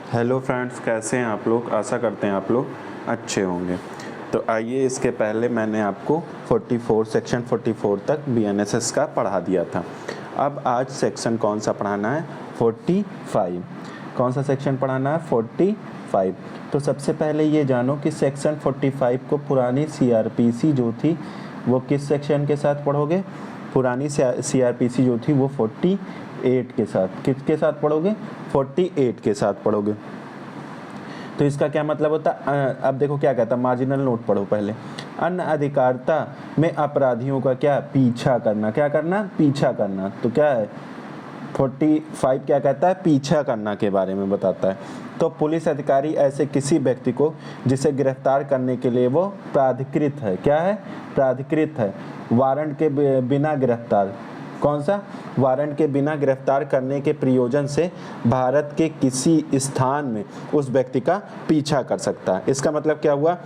Hello friends, कैसे हैं आप लोग। आशा करते हैं आप लोग अच्छे होंगे। तो आइए, इसके पहले मैंने आपको 44 सेक्शन 44 तक बीएनएसएस का पढ़ा दिया था। अब आज सेक्शन कौन सा पढ़ाना है? 45। कौन सा सेक्शन पढ़ाना है? 45। तो सबसे पहले ये जानो कि सेक्शन 45 को पुरानी सीआरपीसी जो थी वो किस सेक्शन के साथ पढ़ोगे? पुरानी सीआरपीसी जो थी वो 48 के साथ, किसके साथ पढ़ोगे? 48 के साथ पढ़ोगे। तो इसका क्या मतलब होता? अब देखो क्या कहता, मार्जिनल नोट पढ़ो पहले। अन्य अधिकारिता में अपराधियों का क्या? पीछा करना। क्या करना? पीछा करना। तो क्या है 45 क्या कहता है? पीछा करना के बारे में बताता है। तो पुलिस अधिकारी ऐसे किसी व्यक्ति को जिसे गिरफ्तार करने के लिए वो प्राधिकृत है, क्या है? प्राधिकृत है, वारंट के बिना गिरफ्तार। कौन सा? वारंट के बिना गिरफ्तार करने के प्रयोजन से भारत के किसी स्थान में उस व्यक्ति का पीछा कर सकता है। इसका मतलब क्या हुआ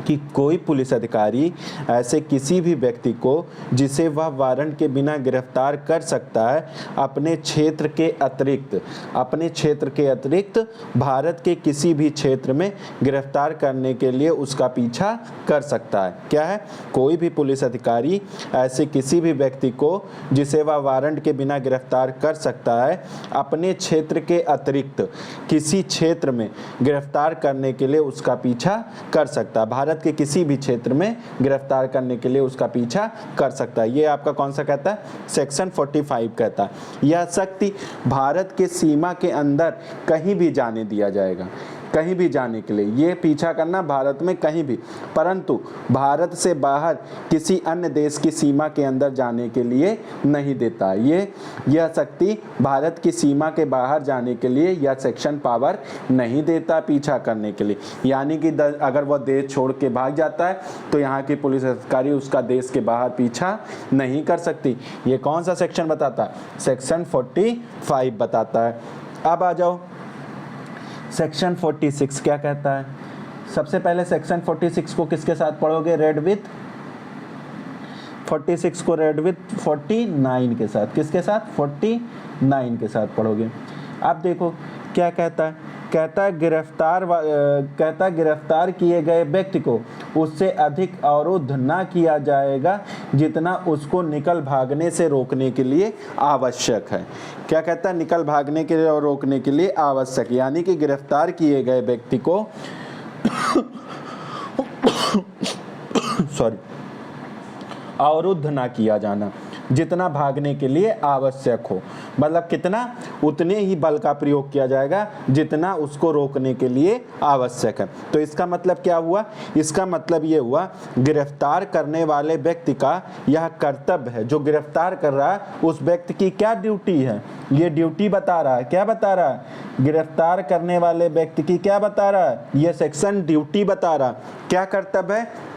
कि कोई पुलिस अधिकारी ऐसे किसी भी व्यक्ति को जिसे वह वारंट के बिना गिरफ्तार कर सकता है अपने क्षेत्र के अतिरिक्त भारत के किसी भी क्षेत्र में गिरफ्तार करने के लिए उसका पीछा कर सकता है। क्या है? कोई भी पुलिस अधिकारी ऐसे किसी भी व्यक्ति को जिसे वह वारंट के बिना गिरफ्तार कर सकता है अपने क्षेत्र के अतिरिक्त किसी क्षेत्र में गिरफ्तार करने के लिए उसका पीछा कर सकता है। भारत के किसी भी क्षेत्र में गिरफ्तार करने के लिए उसका पीछा कर सकता है। ये आपका कौन सा कहता है? सेक्शन 45 कहता है। यह शक्ति भारत के सीमा के अंदर कहीं भी जाने दिया जाएगा, कहीं भी जाने के लिए। ये पीछा करना भारत में कहीं भी, परंतु भारत से बाहर किसी अन्य देश की सीमा के अंदर जाने के लिए नहीं देता। यह शक्ति भारत की सीमा के बाहर जाने के लिए यह सेक्शन पावर नहीं देता पीछा करने के लिए। यानी कि अगर वह देश छोड़ के भाग जाता है तो यहाँ की पुलिस अधिकारी उसका देश के बाहर पीछा नहीं कर सकती। ये कौन सा सेक्शन बताता है? सेक्शन 45 बताता है। अब आ जाओ, सेक्शन 46 क्या कहता है? सबसे पहले सेक्शन 46 को किसके साथ पढ़ोगे? रेड विथ 46 को रेड विथ 49 के साथ। किसके साथ? 49 के साथ पढ़ोगे। अब देखो क्या कहता है? कहता है गिरफ्तार किए गए व्यक्ति को उससे अधिक अवरुद्ध ना किया जाएगा जितना उसको निकल भागने से रोकने के लिए आवश्यक है। क्या कहता है? निकल भागने के लिए और रोकने के लिए आवश्यक, यानी कि गिरफ्तार किए गए व्यक्ति को सॉरी अवरुद्ध ना किया जाना जितना भागने के लिए आवश्यक हो। मतलब कितना? उतने ही बल का प्रयोग किया जाएगा जितना उसको रोकने के लिए आवश्यक है। तो इसका मतलब क्या हुआ? इसका मतलब ये हुआ गिरफ्तार करने वाले व्यक्ति का यह कर्तव्य है। जो गिरफ्तार कर रहा है उस व्यक्ति की क्या ड्यूटी है? ये ड्यूटी बता रहा है। क्या बता रहा है? गिरफ्तार करने वाले व्यक्ति की क्या बता रहा है? ये सेक्शन ड्यूटी बता रहा है। क्या कर्तव्य है?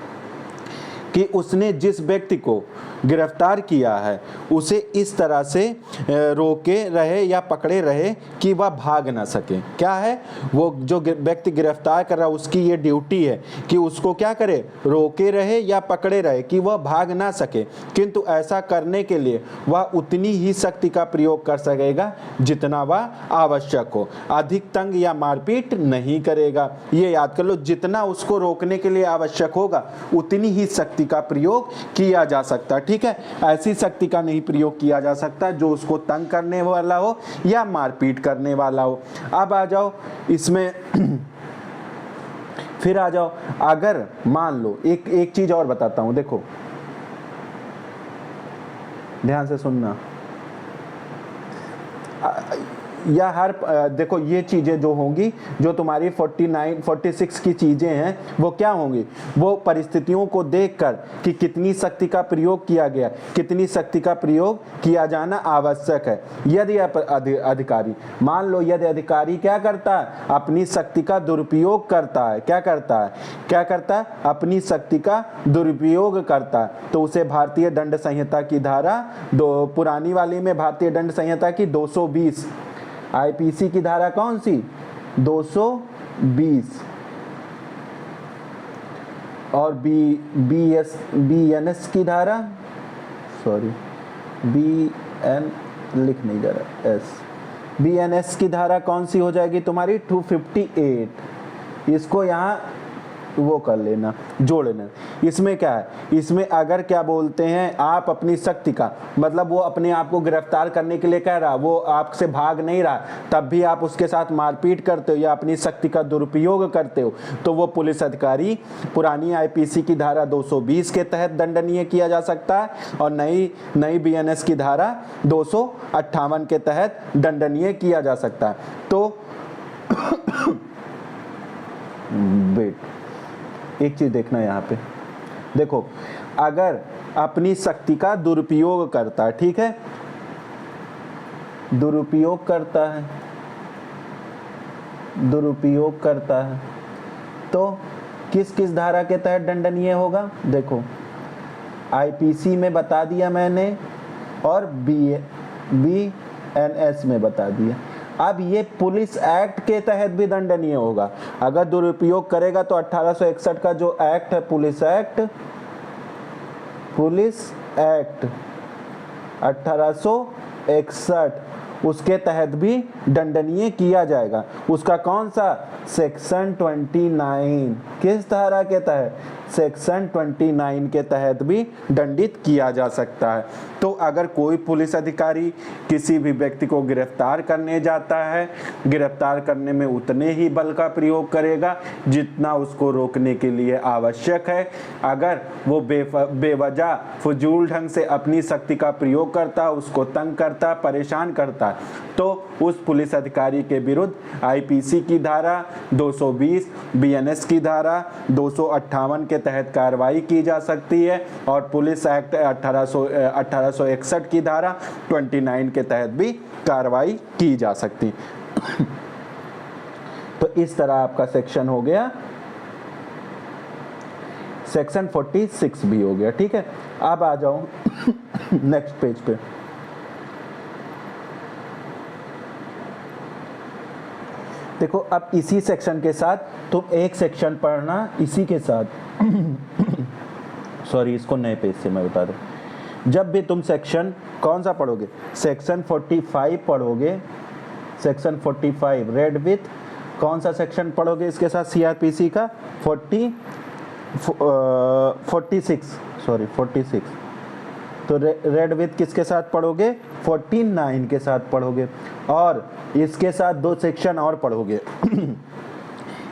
कि उसने जिस व्यक्ति को गिरफ्तार किया है उसे इस तरह से रोके रहे या पकड़े रहे कि वह भाग ना सके। क्या है? वो जो व्यक्ति गिरफ्तार कर रहा है उसकी ये ड्यूटी है कि उसको क्या करे? रोके रहे या पकड़े रहे कि वह भाग ना सके, किंतु ऐसा करने के लिए वह उतनी ही शक्ति का प्रयोग कर सकेगा जितना वह आवश्यक हो। अधिक तंग या मारपीट नहीं करेगा। ये याद कर लो, जितना उसको रोकने के लिए आवश्यक होगा उतनी ही शक्ति का प्रयोग किया जा सकता है। ठीक है? ऐसी शक्ति का नहीं प्रयोग किया जा सकता जो उसको तंग करने वाला हो या मारपीट करने वाला हो। अब आ जाओ इसमें फिर आ जाओ, अगर मान लो एक चीज और बताता हूं, देखो ध्यान से सुनना। या हर देखो ये चीजें जो होंगी, जो तुम्हारी 49 46 की चीजें हैं वो क्या होंगी? वो परिस्थितियों को देखकर कि कितनी शक्ति का प्रयोग किया गया, कितनी शक्ति का प्रयोग किया जाना आवश्यक है। यदि अधिकारी, मान लो यदि अधिकारी क्या करता है? अपनी शक्ति का दुरुपयोग करता है। क्या करता है? क्या करता है? अपनी शक्ति का दुरुपयोग करता है तो उसे भारतीय दंड संहिता की धारा पुरानी वाली में भारतीय दंड संहिता की 220, आईपीसी की धारा कौन सी? 220 और बीएनएस की धारा, सॉरी बीएन लिख नहीं जा रहा, एस बीएनएस की धारा कौन सी हो जाएगी तुम्हारी 258। इसको यहाँ वो कर लेना, जोड़ लेना। इसमें क्या है, इसमें अगर क्या बोलते हैं आप अपनी शक्ति का मतलब वो अपने आप को गिरफ्तार करने के लिए कह रहा, वो आपसे भाग नहीं रहा, तब भी आप उसके साथ मारपीट करते हो या अपनी शक्ति का दुरुपयोग करते हो, तो वो पुलिस अधिकारी पुरानी आईपीसी की धारा 220 के तहत दंडनीय किया जा सकता है और नई बीएनएस की धारा 258 के तहत दंडनीय किया जा सकता है। तो एक चीज देखना यहाँ पे, देखो अगर अपनी शक्ति का दुरुपयोग करता है, ठीक है, दुरुपयोग करता है तो किस किस धारा के तहत दंडनीय होगा। देखो आईपीसी में बता दिया मैंने और बीएनएस में बता दिया। अब ये पुलिस एक्ट के तहत भी दंडनीय होगा। अगर दुरुपयोग करेगा तो 1861 का जो एक्ट है पुलिस एक्ट 1861 उसके तहत भी दंडनीय किया जाएगा। उसका कौन सा, सेक्शन 29। किस धारा के तहत, सेक्शन 29 के तहत भी दंडित किया जा सकता है। तो अगर कोई पुलिस अधिकारी किसी भी व्यक्ति को गिरफ्तार करने जाता है, गिरफ्तार करने में उतने ही बल का प्रयोग करेगा जितना उसको रोकने के लिए आवश्यक है। अगर वो बेवजह फजूल ढंग से अपनी शक्ति का प्रयोग करता, उसको तंग करता, परेशान करता, तो उस पुलिस अधिकारी के विरुद्ध आईपीसी की धारा 220, बीएनएस की धारा 258 के तहत कार्रवाई की जा सकती है और पुलिस एक्ट 1861 की धारा 29 के तहत भी कार्रवाई की जा सकती। तो इस तरह आपका सेक्शन हो गया, सेक्शन 46 भी हो गया। ठीक है, अब आ जाओ नेक्स्ट पेज पे। देखो अब इसी सेक्शन के साथ तुम एक सेक्शन पढ़ना इसी के साथ सॉरी इसको नए पेज से मैं बता दूं। जब भी तुम सेक्शन कौन सा पढ़ोगे, सेक्शन 45 पढ़ोगे, सेक्शन 45 रेड विथ कौन सा सेक्शन पढ़ोगे इसके साथ, सीआरपीसी का 46 तो रेड विथ किसके साथ पढ़ोगे, 49 के साथ पढ़ोगे और इसके साथ दो सेक्शन और पढ़ोगे।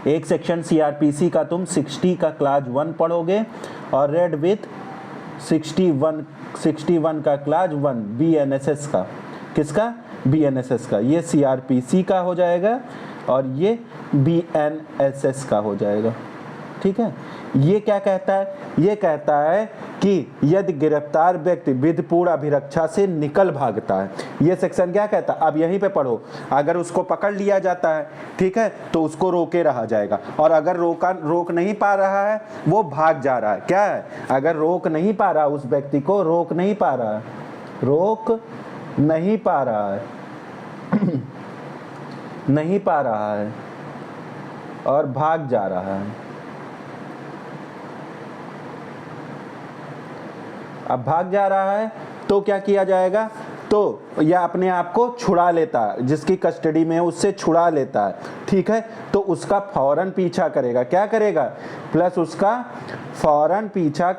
एक सेक्शन सीआरपीसी का तुम 60 का क्लास 1 पढ़ोगे और रेड विथ 61 का क्लास 1 बीएनएसएस का, किसका, बीएनएसएस का, ये सीआरपीसी का हो जाएगा और ये बीएनएसएस का हो जाएगा। ठीक है, ये क्या कहता है, ये कहता है कि यदि गिरफ्तार व्यक्ति विधिपूर्ण अभिरक्षा से निकल भागता है, ये सेक्शन क्या कहता है, अब यहीं पे पढ़ो, अगर उसको पकड़ लिया जाता है, ठीक है, तो उसको रोके रहा जाएगा और अगर रोक नहीं पा रहा है, वो भाग जा रहा है, क्या है, अगर रोक नहीं पा रहा, उस व्यक्ति को रोक नहीं पा रहा है नहीं पा रहा है और भाग जा रहा है, अब भाग जा रहा है तो क्या किया जाएगा, तो या अपने आप को छुड़ा लेता है, जिसकी कस्टडी में है उससे छुड़ा लेता है, ठीक है, तो उसका फौरन पीछा करेगा, क्या करेगा, प्लस उसका फौरन पीछा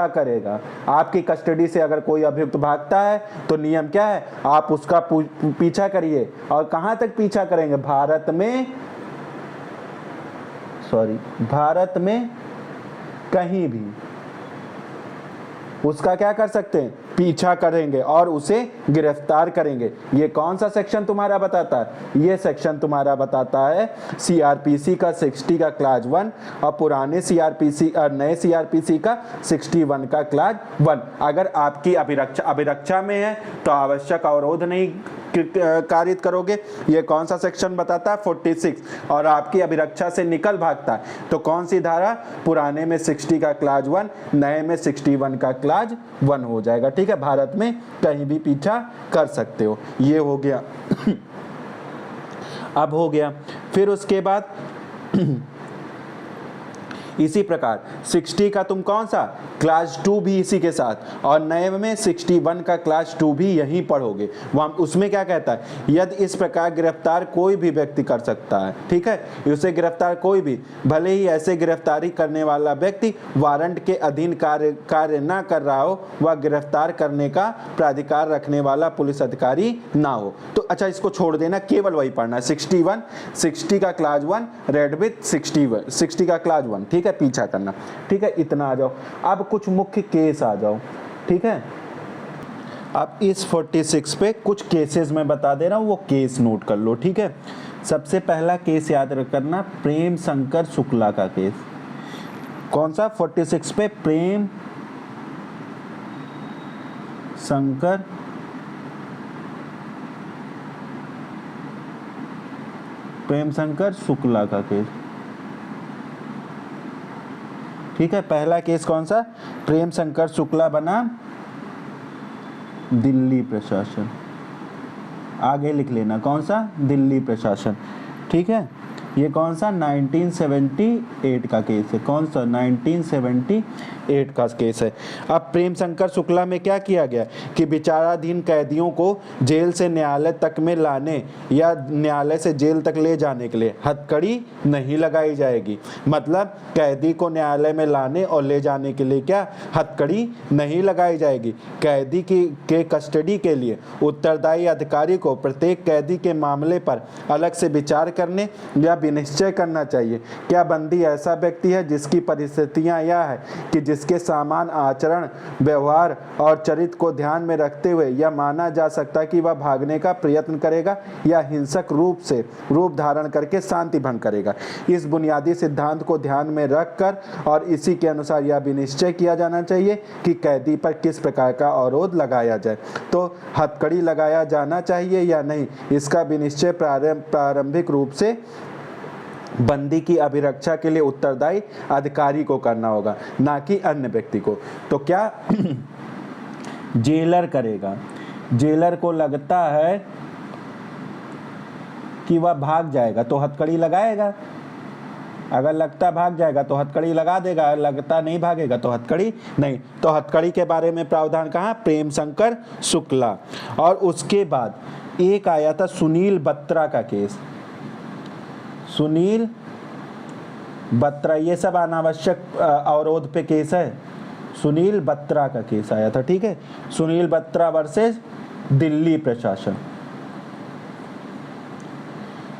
करेगा। आपकी कस्टडी से अगर कोई अभियुक्त भागता है तो नियम क्या है, आप उसका पीछा करिए और कहां तक पीछा करेंगे, भारत में कहीं भी उसका क्या कर सकते हैं, पीछा करेंगे और उसे गिरफ्तार करेंगे। ये कौन सा सेक्शन तुम्हारा बताता है, ये सेक्शन तुम्हारा बताता है सीआरपीसी का 60 का क्लास 1 और पुराने सीआरपीसी और नए सीआरपीसी का 61 का क्लास 1। अगर आपकी अभिरक्षा में है तो आवश्यक अवरोध नहीं कारित करोगे, ये कौन सा सेक्शन बताता है, 46, और आपकी अभिरक्षा से निकल भागता है तो कौन सी धारा, पुराने में 60 का क्लास 1, नए में 61 का क्लास 1 हो जाएगा। ठीक है, भारत में कहीं भी पीछा कर सकते हो, ये हो गया। अब हो गया, फिर उसके बाद इसी प्रकार 60 का तुम कौन सा, क्लास 2 भी इसी के साथ, और नए में 61 का क्लास 2 भी यहीं पढ़ोगे। वहाँ उसमें क्या कहता है, यदि इस प्रकार गिरफ्तार कोई भी व्यक्ति कर सकता है, ठीक है, उसे गिरफ्तार कोई भी, भले ही ऐसे गिरफ्तारी करने वाला व्यक्ति वारंट के अधीन कार्य ना कर रहा हो, वह गिरफ्तार करने का प्राधिकार रखने वाला पुलिस अधिकारी ना हो। तो अच्छा, इसको छोड़ देना, केवल वही पढ़ना है 61, 60 का क्लास 1 रेड विथ 60 का क्लास 1, ठीक है, पीछा करना, ठीक है, इतना आ जाओ। अब कुछ मुख्य केस आ जाओ, ठीक है। अब इस 46 पे कुछ केसेस मैं बता दे रहा हूँ, वो केस नोट कर लो, ठीक है। सबसे पहला केस याद रखना, प्रेम शंकर शुक्ला का केस। कौन सा? 46 पे प्रेम शंकर शुक्ला का केस, ठीक है। पहला केस कौन सा? प्रेम शंकर शुक्ला बनाम दिल्ली प्रशासन। आगे लिख लेना, कौन सा? दिल्ली प्रशासन, ठीक है। ये कौन सा? 1978 का केस है। कौन सा? 1978 का केस है। अब प्रेम शंकर शुक्ला में क्या किया गया कि विचाराधीन कैदियों को जेल से न्यायालय तक में लाने या न्यायालय से जेल तक ले जाने के लिए हथकड़ी नहीं लगाई जाएगी। मतलब कैदी को न्यायालय में लाने और ले जाने के लिए क्या हथकड़ी नहीं लगाई जाएगी। कैदी के कस्टडी के लिए उत्तरदायी अधिकारी को प्रत्येक कैदी के मामले पर अलग से विचार करने या निश्चय करना चाहिए। क्या बंदी ऐसा व्यक्ति है जिसकी परिस्थितियां यह है कि जिसके सामान आचरण, व्यवहार और चरित्र को ध्यान में रखते हुए यह माना जा सकता है कि वह भागने का प्रयत्न करेगा या हिंसक रूप धारण करके शांति भंग करेगा। इस बुनियादी सिद्धांत को ध्यान में रखकर और इसी के अनुसार यह भी निश्चय किया जाना चाहिए कि कैदी पर किस प्रकार का अवरोध लगाया जाए। तो हथकड़ी लगाया जाना चाहिए या नहीं, इसका भी निश्चय प्रारंभिक रूप से बंदी की अभिरक्षा के लिए उत्तरदायी अधिकारी को करना होगा, ना कि अन्य व्यक्ति को। तो क्या जेलर करेगा? जेलर को लगता है कि वह भाग जाएगा तो हथकड़ी लगाएगा। अगर लगता भाग जाएगा तो हथकड़ी लगा देगा, अगर लगता नहीं भागेगा तो हथकड़ी नहीं। तो हथकड़ी के बारे में प्रावधान कहाँ? प्रेम शंकर शुक्ला। और उसके बाद एक आया था सुनील बत्रा का केस। सुनील बत्रा, ये सब अनावश्यक अवरोध पे केस है। सुनील बत्रा का केस आया था, ठीक है। सुनील बत्रा वर्सेस दिल्ली प्रशासन।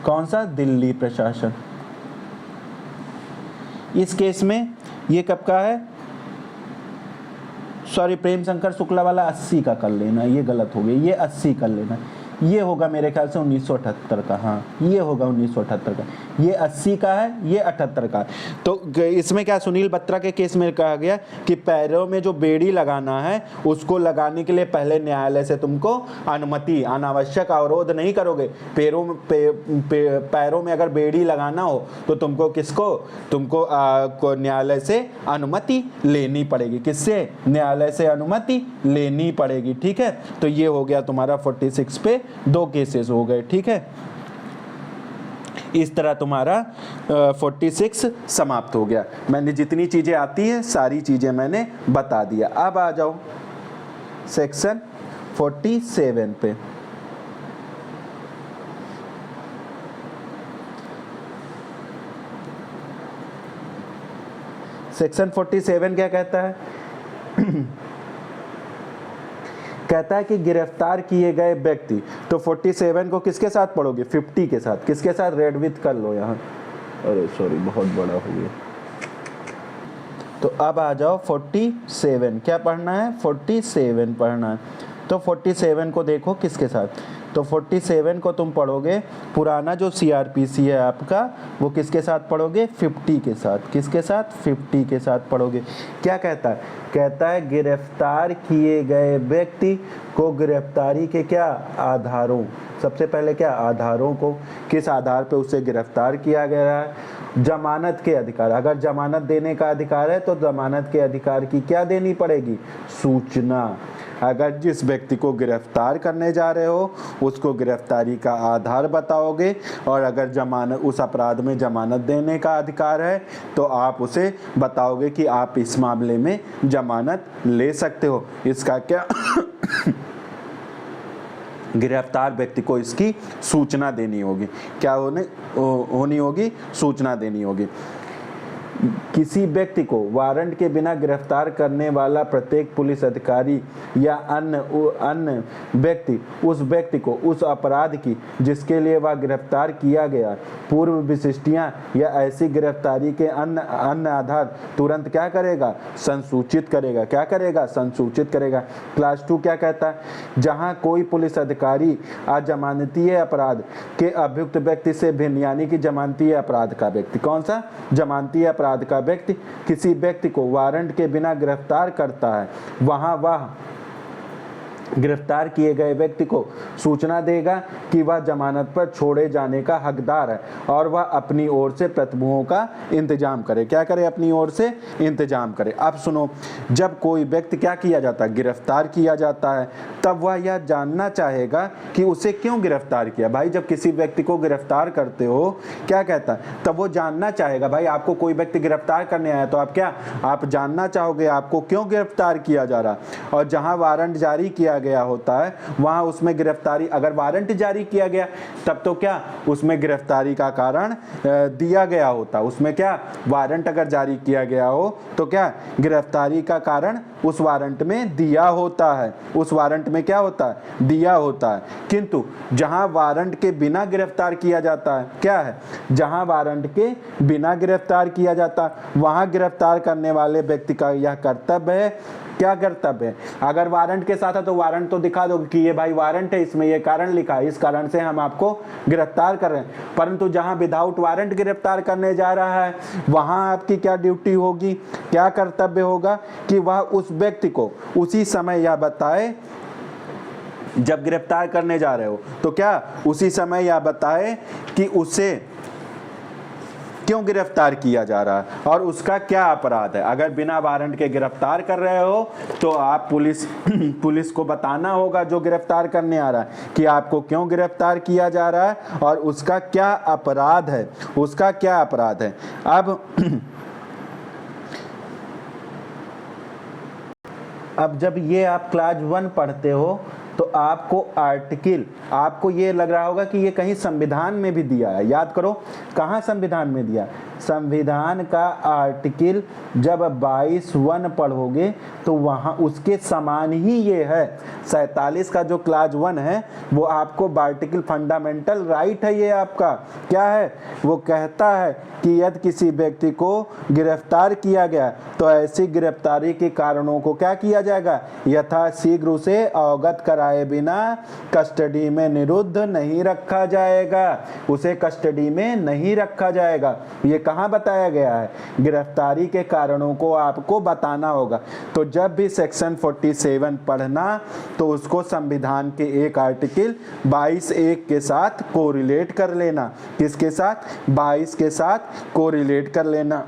कौन सा? दिल्ली प्रशासन। इस केस में ये कब का है? सॉरी, प्रेम शंकर शुक्ला वाला 80 का कर लेना, ये गलत हो गया, ये 80 कर लेना। ये होगा मेरे ख्याल से 1978 का, हाँ ये होगा 1978 का। ये 80 का है, ये 78 का है। तो इसमें क्या सुनील बत्रा के केस में कहा गया कि पैरों में जो बेड़ी लगाना है उसको लगाने के लिए पहले न्यायालय से तुमको अनुमति, अनावश्यक अवरोध नहीं करोगे। पैरों में अगर बेड़ी लगाना हो तो तुमको तुमको न्यायालय से अनुमति लेनी पड़ेगी। किससे? न्यायालय से अनुमति लेनी पड़ेगी, ठीक है। तो ये हो गया तुम्हारा 46 पे 2 केसेस हो गए, ठीक है। इस तरह तुम्हारा 46 समाप्त हो गया। मैंने जितनी चीजें आती हैं सारी चीजें मैंने बता दिया। अब आ जाओ सेक्शन 47 पे। सेक्शन 47 क्या कहता है? कहता है कि गिरफ्तार किए गए व्यक्ति, तो 47 को किसके साथ पढ़ोगे? 50 के साथ। किसके साथ? रेड विथ कर लो यहाँ, अरे सॉरी बहुत बड़ा हो गया। तो अब आ जाओ 47, क्या पढ़ना है? 47 पढ़ना है। तो 47 को देखो किसके साथ, तो 47 को तुम पढ़ोगे, पुराना जो CRPC है आपका वो किसके साथ पढ़ोगे? 50 के साथ। किसके साथ? 50 के साथ पढ़ोगे। क्या कहता है? कहता है गिरफ्तार किए गए व्यक्ति को गिरफ्तारी के क्या आधारों, सबसे पहले क्या आधारों को, किस आधार पे उसे गिरफ्तार किया गया है। जमानत के अधिकार, अगर जमानत देने का अधिकार है तो जमानत के अधिकार की क्या देनी पड़ेगी? सूचना। अगर जिस व्यक्ति को गिरफ्तार करने जा रहे हो उसको गिरफ्तारी का आधार बताओगे, और अगर जमानत, उस अपराध में जमानत देने का अधिकार है तो आप उसे बताओगे कि आप इस मामले में जमानत ले सकते हो। इसका क्या गिरफ्तार व्यक्ति को इसकी सूचना देनी होगी। क्या होनी होगी? सूचना देनी होगी। किसी व्यक्ति को वारंट के बिना गिरफ्तार करने वाला प्रत्येक पुलिस अधिकारी या अन्य व्यक्ति उस व्यक्ति को उस अपराध की जिसके लिए वह गिरफ्तार किया गया पूर्व विशिष्टियां या ऐसी गिरफ्तारी के अन्य आधार तुरंत क्या करेगा? संसूचित करेगा। क्या करेगा? संसूचित करेगा। क्लास 2 क्या कहता है? जहां कोई पुलिस अधिकारी अजमानतीय अपराध के अभियुक्त व्यक्ति से भिन्न, यानी कि जमानतीय अपराध का व्यक्ति, कौन सा? जमानतीय अपराध का व्यक्ति किसी व्यक्ति को वारंट के बिना गिरफ्तार करता है, वहां वह गिरफ्तार किए गए व्यक्ति को सूचना देगा कि वह जमानत पर छोड़े जाने का हकदार है और वह अपनी ओर से प्रतिभूओं का इंतजाम करे। क्या करे? अपनी ओर से इंतजाम करे। अब सुनो, जब कोई व्यक्ति क्या किया जाता है? गिरफ्तार किया जाता है, तब वह यह जानना चाहेगा कि उसे क्यों गिरफ्तार किया। भाई जब किसी व्यक्ति को गिरफ्तार करते हो, क्या कहता है? तब वो जानना चाहेगा। भाई आपको कोई व्यक्ति गिरफ्तार करने आया तो आप जानना चाहोगे आपको क्यों गिरफ्तार किया जा रहा। और जहां वारंट जारी किया गया होता है वहां उसमें गिरफ्तारी, अगर वारंट जारी किया गया तब तो क्या उसमें गिरफ्तारी का कारण दिया गया होता। उसमें क्या, वारंट अगर जारी किया गया हो तो क्या गिरफ्तारी का कारण उस वारंट में दिया होता है। उस वारंट में क्या होता है? दिया होता है। किंतु जहां वारंट के बिना गिरफ्तार किया जाता है, क्या है? जहां वारंट के बिना गिरफ्तार किया जाता है वहां गिरफ्तार करने वाले व्यक्ति का यह कर्तव्य है। क्या कर्तव्य है? अगर वारंट के साथ है तो वारंट तो दिखा दो कि ये भाई वारंट है, इसमें ये कारण लिखा है, इस कारण से हम आपको गिरफ्तार कर रहे हैं। परंतु जहां विदाउट वारंट गिरफ्तार करने जा रहा है वहां आपकी क्या ड्यूटी होगी, क्या कर्तव्य होगा कि वह उस व्यक्ति को उसी समय यह बताए, जब गिरफ्तार करने जा रहे हो तो क्या उसी समय यह बताए कि उसे क्यों गिरफ्तार किया जा रहा है और उसका क्या अपराध है। अगर बिना वारंट के गिरफ्तार कर रहे हो तो आप पुलिस को बताना होगा जो गिरफ्तार करने आ रहा है कि आपको क्यों गिरफ्तार किया जा रहा है और उसका क्या अपराध है, उसका क्या अपराध है। अब जब ये आप क्लास 1 पढ़ते हो तो आपको आर्टिकल, आपको ये लग रहा होगा कि ये कहीं संविधान में भी दिया है। याद करो कहाँ संविधान में दिया। संविधान का आर्टिकल जब 22(1) पढ़ोगे तो वहाँ उसके समान ही ये है। 47 का जो क्लास 1 है वो आपको आर्टिकल फंडामेंटल राइट है। ये आपका क्या है? वो कहता है कि यदि किसी व्यक्ति को गिरफ्तार किया गया तो ऐसी गिरफ्तारी के कारणों को क्या किया जाएगा? यथाशीघ्र उसे अवगत कराए बिना कस्टडी में निरुद्ध नहीं रखा जाएगा। उसे कस्टडी में नहीं रखा जाएगा। ये कहाँ बताया गया है? गिरफ्तारी के कारणों को आपको बताना होगा। तो जब भी सेक्शन 47 पढ़ना तो उसको संविधान के एक आर्टिकल 22(1) के साथ कोरिलेट कर लेना। किसके साथ? 22 के साथ कोरिलेट कर लेना।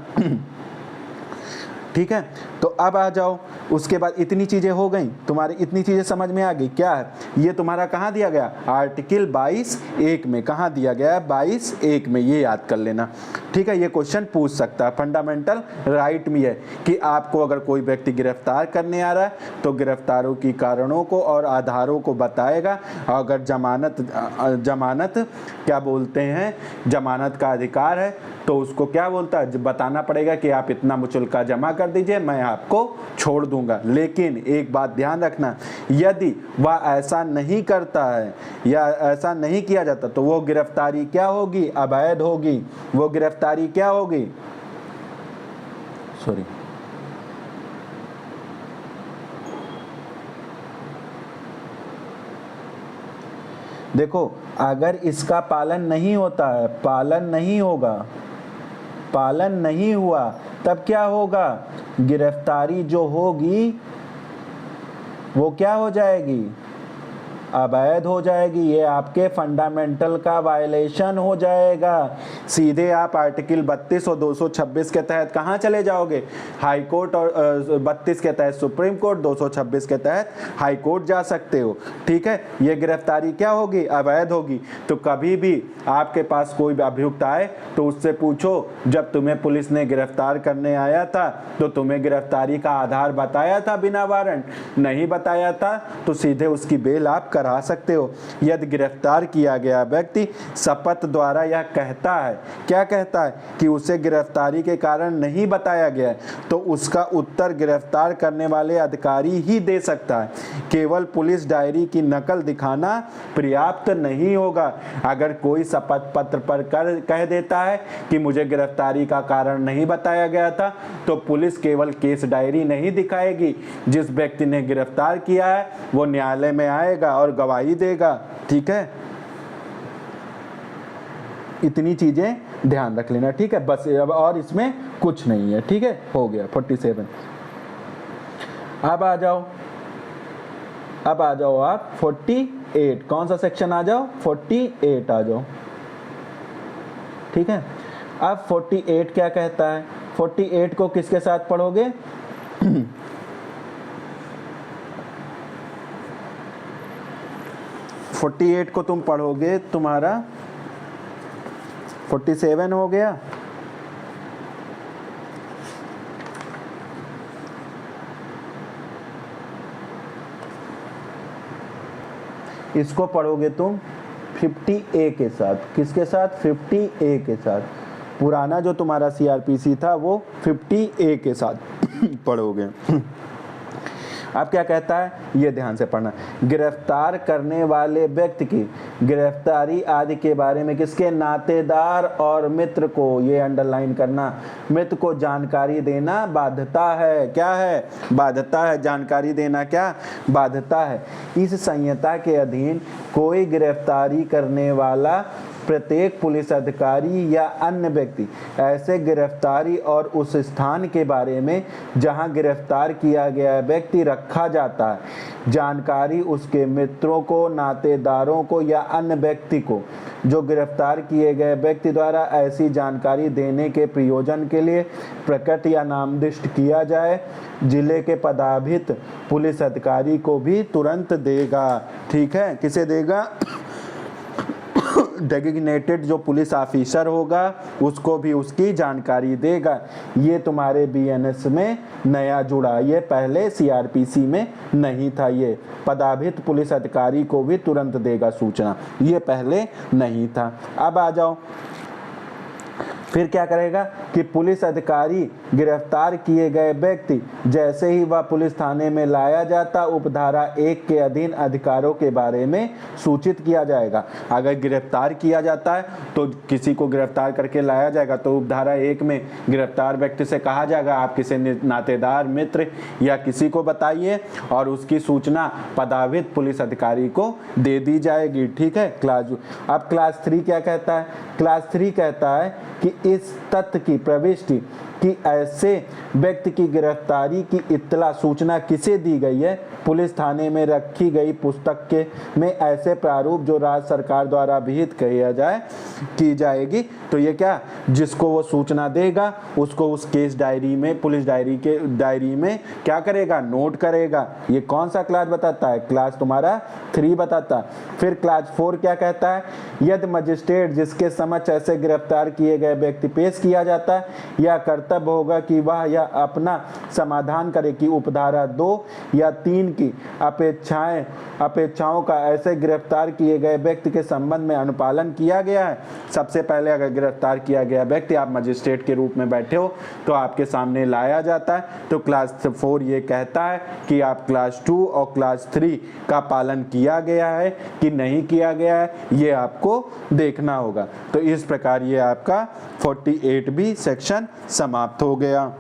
ठीक है, तो अब आ जाओ, उसके बाद इतनी चीजें हो गई तुम्हारी, इतनी चीजें समझ में आ गई। क्या है ये तुम्हारा? कहाँ दिया गया? आर्टिकल 22(1) में। कहाँ दिया गया है? 22(1) में। ये याद कर लेना। ठीक है, ये क्वेश्चन पूछ सकता है। फंडामेंटल राइट में है कि आपको अगर कोई व्यक्ति गिरफ्तार करने आ रहा है तो गिरफ्तारों की कारणों को और आधारों को बताएगा। अगर जमानत क्या बोलते हैं, जमानत का अधिकार है तो उसको क्या बोलता है? बताना पड़ेगा कि आप इतना मुचलका जमा कर दीजिए, मैं आपको छोड़ दूंगा। लेकिन एक बात ध्यान रखना, यदि वह ऐसा नहीं करता है या ऐसा नहीं किया जाता तो वो गिरफ्तारी क्या होगी? अवैध होगी। वो गिरफ्तारी क्या होगी? सॉरी, देखो अगर इसका पालन नहीं होता है, पालन नहीं होगा, पालन नहीं हुआ तब क्या होगा? गिरफ्तारी जो होगी वो क्या हो जाएगी? अवैध हो जाएगी, ये आपके फंडामेंटल का वायलेशन हो जाएगा। सीधे आप आर्टिकल 32 और 226 के तहत कहाँ चले जाओगे? हाई कोर्ट, और 32 के तहत सुप्रीम कोर्ट, 226 के तहत हाई कोर्ट जा सकते हो। ठीक है, ये गिरफ्तारी क्या होगी? अवैध होगी। तो कभी भी आपके पास कोई अभियुक्त आए तो उससे पूछो, जब तुम्हें पुलिस ने गिरफ्तार करने आया था तो तुम्हें गिरफ्तारी का आधार बताया था बिना वारंट? नहीं बताया था तो सीधे उसकी बेल आप करा सकते हो। यदि गिरफ्तार किया गया व्यक्ति शपथ द्वारा यह कहता है, क्या कहता है, कि उसे गिरफ्तारी के कारण नहीं बताया गया है, तो उसका उत्तर गिरफ्तार करने वाले अधिकारी ही दे सकता है। केवल पुलिस डायरी की नकल दिखाना पर्याप्त नहीं होगा। अगर कोई शपथ पत्र पर कह देता है कि मुझे गिरफ्तारी का कारण नहीं बताया गया था, तो पुलिस केवल केस डायरी नहीं दिखाएगी। जिस व्यक्ति ने गिरफ्तार किया है वो न्यायालय में आएगा और गवाही देगा। ठीक है, इतनी चीजें ध्यान रख लेना। ठीक है, बस अब और इसमें कुछ नहीं है। ठीक है, हो गया 47। अब आ जाओ आप 48। कौन सा सेक्शन आ जाओ? 48 आ जाओ। ठीक है, अब 48 क्या कहता है? 48 को किसके साथ पढ़ोगे? 48 को तुम पढ़ोगे, तुम्हारा 47 हो गया। इसको पढ़ोगे तुम 50A के साथ। किसके साथ? 50A के साथ। पुराना जो तुम्हारा CRPC था वो 50A के साथ पढ़ोगे। अब क्या कहता है, ये ध्यान से पढ़ना। गिरफ्तार करने वाले व्यक्ति की गिरफ्तारी आदि के बारे में किसके? नातेदार और मित्र को, ये अंडरलाइन करना, मित्र को जानकारी देना बाध्यता है। क्या है? बाध्यता है। जानकारी देना क्या? बाध्यता है। इस संहिता के अधीन कोई गिरफ्तारी करने वाला प्रत्येक पुलिस अधिकारी या अन्य व्यक्ति ऐसे गिरफ्तारी और उस स्थान के बारे में जहां गिरफ्तार किया गया व्यक्ति रखा जाता है जानकारी उसके मित्रों को, नातेदारों को या अन्य व्यक्ति को जो गिरफ्तार किए गए व्यक्ति द्वारा ऐसी जानकारी देने के प्रयोजन के लिए प्रकट या नामनिर्दिष्ट किया जाए, जिले के पदाभित पुलिस अधिकारी को भी तुरंत देगा। ठीक है, किसे देगा? डेजिग्नेटेड जो पुलिस ऑफिसर होगा उसको भी उसकी जानकारी देगा। ये तुम्हारे BNS में नया जुड़ा, ये पहले CRPC में नहीं था। ये पदाभित पुलिस अधिकारी को भी तुरंत देगा सूचना, ये पहले नहीं था। अब आ जाओ, फिर क्या करेगा कि पुलिस अधिकारी गिरफ्तार किए गए व्यक्ति जैसे ही वह पुलिस थाने में लाया जाता उपधारा 1 के अधीन अधिकारों के बारे में सूचित किया जाएगा। अगर गिरफ्तार किया जाता है तो किसी को गिरफ्तार करके लाया जाएगा तो उपधारा 1 में गिरफ्तार व्यक्ति से कहा जाएगा आप किसी नातेदार, मित्र या किसी को बताइए और उसकी सूचना पदाभित पुलिस अधिकारी को दे दी जाएगी। ठीक है, अब क्लास 3 क्या कहता है? क्लास 3 कहता है कि इस तथ्य की प्रविष्टि कि ऐसे व्यक्ति की गिरफ्तारी की इत्तला सूचना किसे दी गई है, पुलिस थाने में रखी गई पुस्तक के में ऐसे प्रारूप जो राज्य सरकार द्वारा विहित किया जाए की जाएगी। तो ये क्या, जिसको वो सूचना देगा उसको उस केस डायरी में, पुलिस डायरी में क्या करेगा? नोट करेगा। ये कौन सा क्लास बताता है? क्लास तुम्हारा 3 बताता है। फिर क्लास 4 क्या कहता है? यदि मजिस्ट्रेट जिसके समक्ष ऐसे गिरफ्तार किए गए व्यक्ति पेश किया जाता है या कर्तव्य होगा कि वह यह अपना समाधान करे कि उपधारा 2 या 3 की अपेक्षाओं का ऐसे गिरफ्तार किए गए व्यक्ति के संबंध में अनुपालन किया गया है। सबसे पहले अगर गिरफ्तार किया गया व्यक्ति आप मजिस्ट्रेट के रूप में बैठे हो तो आपके सामने लाया जाता है। तो क्लास 4 ये कहता है कि आप क्लास 2 और क्लास 3 का पालन किया गया है कि नहीं किया गया है, ये आपको देखना होगा। तो इस प्रकार ये आपका 48 भी सेक्शन समाप्त हो गया।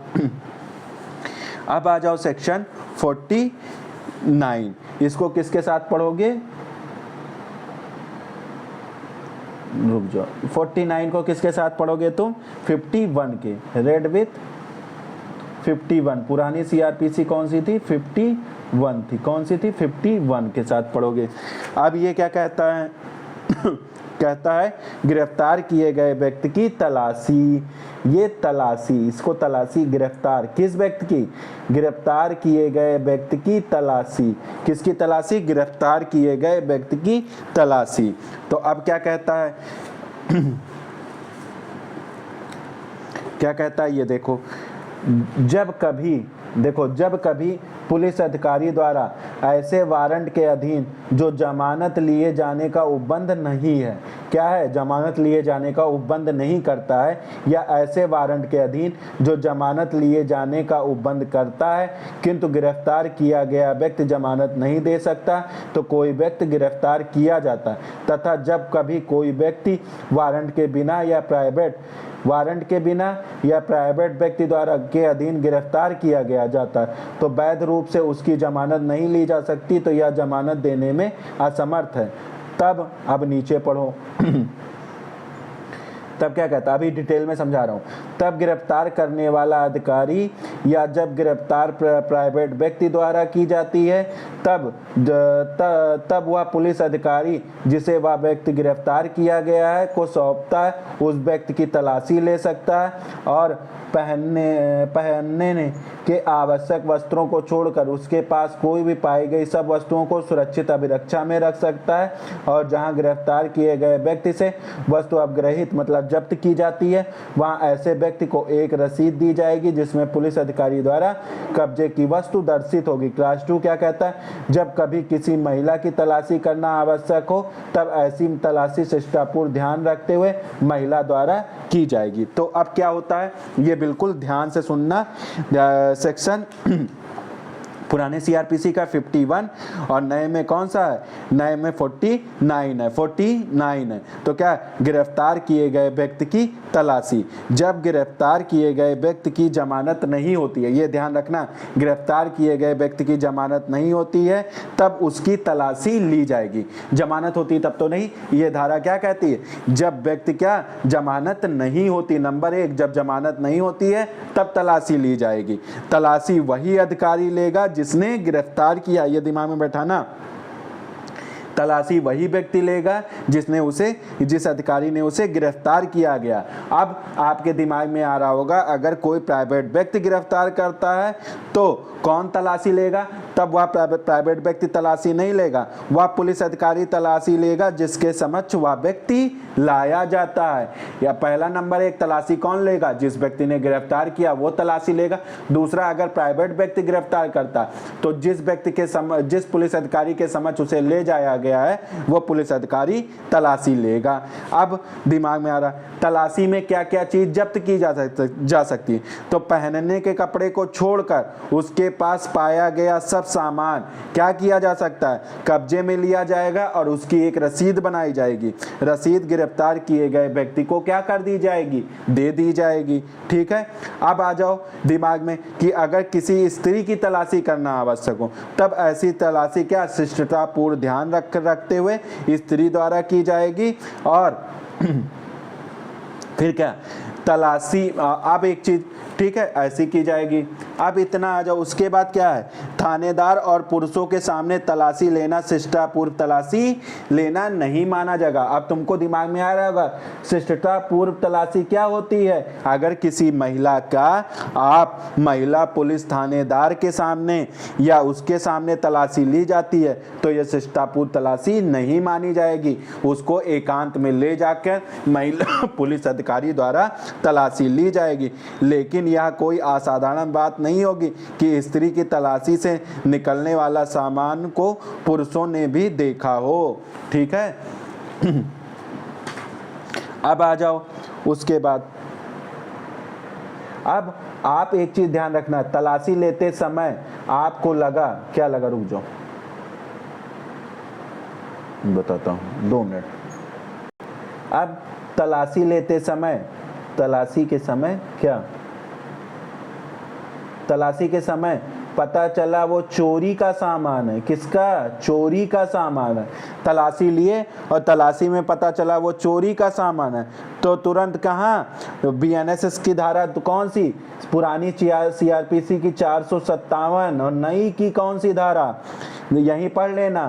अब आ जाओ सेक्शन 49। इसको किसके साथ पढ़ोगे? रुक जाओ, 49 को किसके साथ पढ़ोगे तुम? 51 के। Red with 51। पुरानी सीआरपीसी कौन सी थी? 51 थी। कौन सी थी? 51 के साथ पढ़ोगे। अब ये क्या कहता है? कहता है गिरफ्तार किए गए व्यक्ति की तलाशी। ये तलाशी, इसको तलाशी, गिरफ्तार किस व्यक्ति की? गिरफ्तार किए गए व्यक्ति की तलाशी। किसकी तलाशी? गिरफ्तार किए गए व्यक्ति की तलाशी। तो अब क्या कहता है? क्या कहता है ये देखो, जब कभी पुलिस अधिकारी द्वारा ऐसे वारंट के अधीन जो जमानत लिए जाने का उपबंध नहीं है, क्या है? जमानत लिए जाने का उपबंध नहीं करता है, या ऐसे वारंट के अधीन जो जमानत लिए जाने का उपबंध करता है किंतु गिरफ्तार किया गया व्यक्ति जमानत नहीं दे सकता, तो कोई व्यक्ति गिरफ्तार किया जाता है। तथा जब कभी कोई व्यक्ति वारंट के बिना या प्राइवेट व्यक्ति द्वारा के अधीन गिरफ्तार किया गया जाता है, तो वैध रूप से उसकी जमानत नहीं ली जा सकती, तो यह जमानत देने में असमर्थ है। तब अब नीचे पढ़ो। तब क्या कहता है? अभी डिटेल में समझा रहा हूँ। तब गिरफ्तार करने वाला अधिकारी या जब गिरफ्तार प्राइवेट व्यक्ति द्वारा की जाती है, तब वह पुलिस अधिकारी जिसे वह व्यक्ति गिरफ्तार किया गया है को सौंपता है, उस व्यक्ति की तलाशी ले सकता है और पहनने के आवश्यक वस्त्रों को छोड़कर उसके पास कोई भी पाई गई सब वस्तुओं को सुरक्षित अभिरक्षा में रख सकता है। और जहां गिरफ्तार किए गए व्यक्ति से वस्तु अपग्रहित मतलब जब्त की जाती है, वहां ऐसे व्यक्ति को एक रसीद दी जाएगी जिसमें पुलिस अधिकारी द्वारा कब्जे की वस्तु दर्शित होगी। क्लास 2 क्या कहता है? जब कभी किसी महिला की तलाशी करना आवश्यक हो, तब ऐसी तलाशी शिष्टापूर्ण ध्यान रखते हुए महिला द्वारा की जाएगी। तो अब क्या होता है, ये बिल्कुल ध्यान से सुनना। सेक्शन पुराने सीआरपीसी का 51 और नए में कौन सा है? नए में 49 है। तो क्या? गिरफ्तार किए गए व्यक्ति की तलाशी। जब गिरफ्तार किए गए व्यक्ति की जमानत नहीं होती है, ये ध्यान रखना, गिरफ्तार किए गए व्यक्ति की जमानत नहीं होती है तब उसकी तलाशी ली जाएगी। जमानत होती तब तो नहीं। ये धारा क्या कहती है? जब व्यक्ति क्या जमानत नहीं होती, नंबर 1 जब जमानत नहीं होती है तब तलाशी ली जाएगी। तलाशी वही अधिकारी लेगा जिसने गिरफ्तार किया, ये दिमाग में बैठाना। तलाशी वही व्यक्ति लेगा जिस अधिकारी ने उसे गिरफ्तार किया गया। अब आपके दिमाग में आ रहा होगा, अगर कोई प्राइवेट व्यक्ति गिरफ्तार करता है तो कौन तलाशी लेगा? तब वह प्राइवेट व्यक्ति तलाशी नहीं लेगा, वह पुलिस अधिकारी तलाशी लेगा जिसके समक्ष वह व्यक्ति लाया जाता है। या पहला नंबर 1 तलाशी कौन लेगा? जिस व्यक्ति ने गिरफ्तार किया वो तलाशी लेगा। दूसरा, अगर प्राइवेट व्यक्ति गिरफ्तार करता तो जिस पुलिस अधिकारी के समक्ष उसे ले जाया गया है वो पुलिस अधिकारी तलाशी लेगा। अब दिमाग में आ रहा, तलाशी में क्या क्या चीज जब्त की जा सकती है? तो पहनने के कपड़े को छोड़कर उसके पास पाया गया सब सामान क्या किया जा सकता है? कब्जे में लिया जाएगा और उसकी एक रसीद बनाई जाएगी। रसीद गिरफ्तार किए गए व्यक्ति को क्या कर दी जाएगी? दे दी जाएगी। ठीक है। अब आ जाओ दिमाग में कि अगर किसी स्त्री की तलाशी करना आवश्यक हो, तब ऐसी तलाशी क्या शिष्टतापूर्ण ध्यान रखते हुए स्त्री द्वारा की जाएगी। और फिर क्या? तलाशी, अब एक चीज, ठीक है, ऐसी की जाएगी। अब इतना आ जाओ, उसके बाद क्या है? थानेदार और पुरुषों के सामने तलाशी लेना शिष्टापूर्व तलाशी लेना नहीं माना जाएगा। अब तुमको दिमाग में आ रहा होगा शिष्टापूर्व तलाशी क्या होती है? अगर किसी महिला का आप महिला पुलिस थानेदार के सामने या उसके सामने तलाशी ली जाती है तो यह शिष्टापूर्व तलाशी नहीं मानी जाएगी। उसको एकांत में ले जाकर महिला पुलिस अधिकारी द्वारा तलाशी ली जाएगी। लेकिन यह कोई असाधारण बात नहीं होगी कि स्त्री की तलाशी से निकलने वाला सामान को पुरुषों ने भी देखा हो। ठीक है। अब आ जाओ उसके बाद, अब आप एक चीज ध्यान रखना, तलाशी लेते समय आपको लगा, क्या लगा? रुक जाओ बताता हूं, 2 मिनट। अब तलाशी लेते समय, तलाशी के समय क्या? तलाशी के समय पता चला वो चोरी का सामान है। किसका? चोरी का सामान है। तलाशी लिए और तलाशी में पता चला वो चोरी का सामान है, तो तुरंत कहाँ? बीएनएसएस की धारा तो कौन सी? पुरानी सीआरपीसी की 457 और नई की कौन सी धारा? यहीं पढ़ लेना।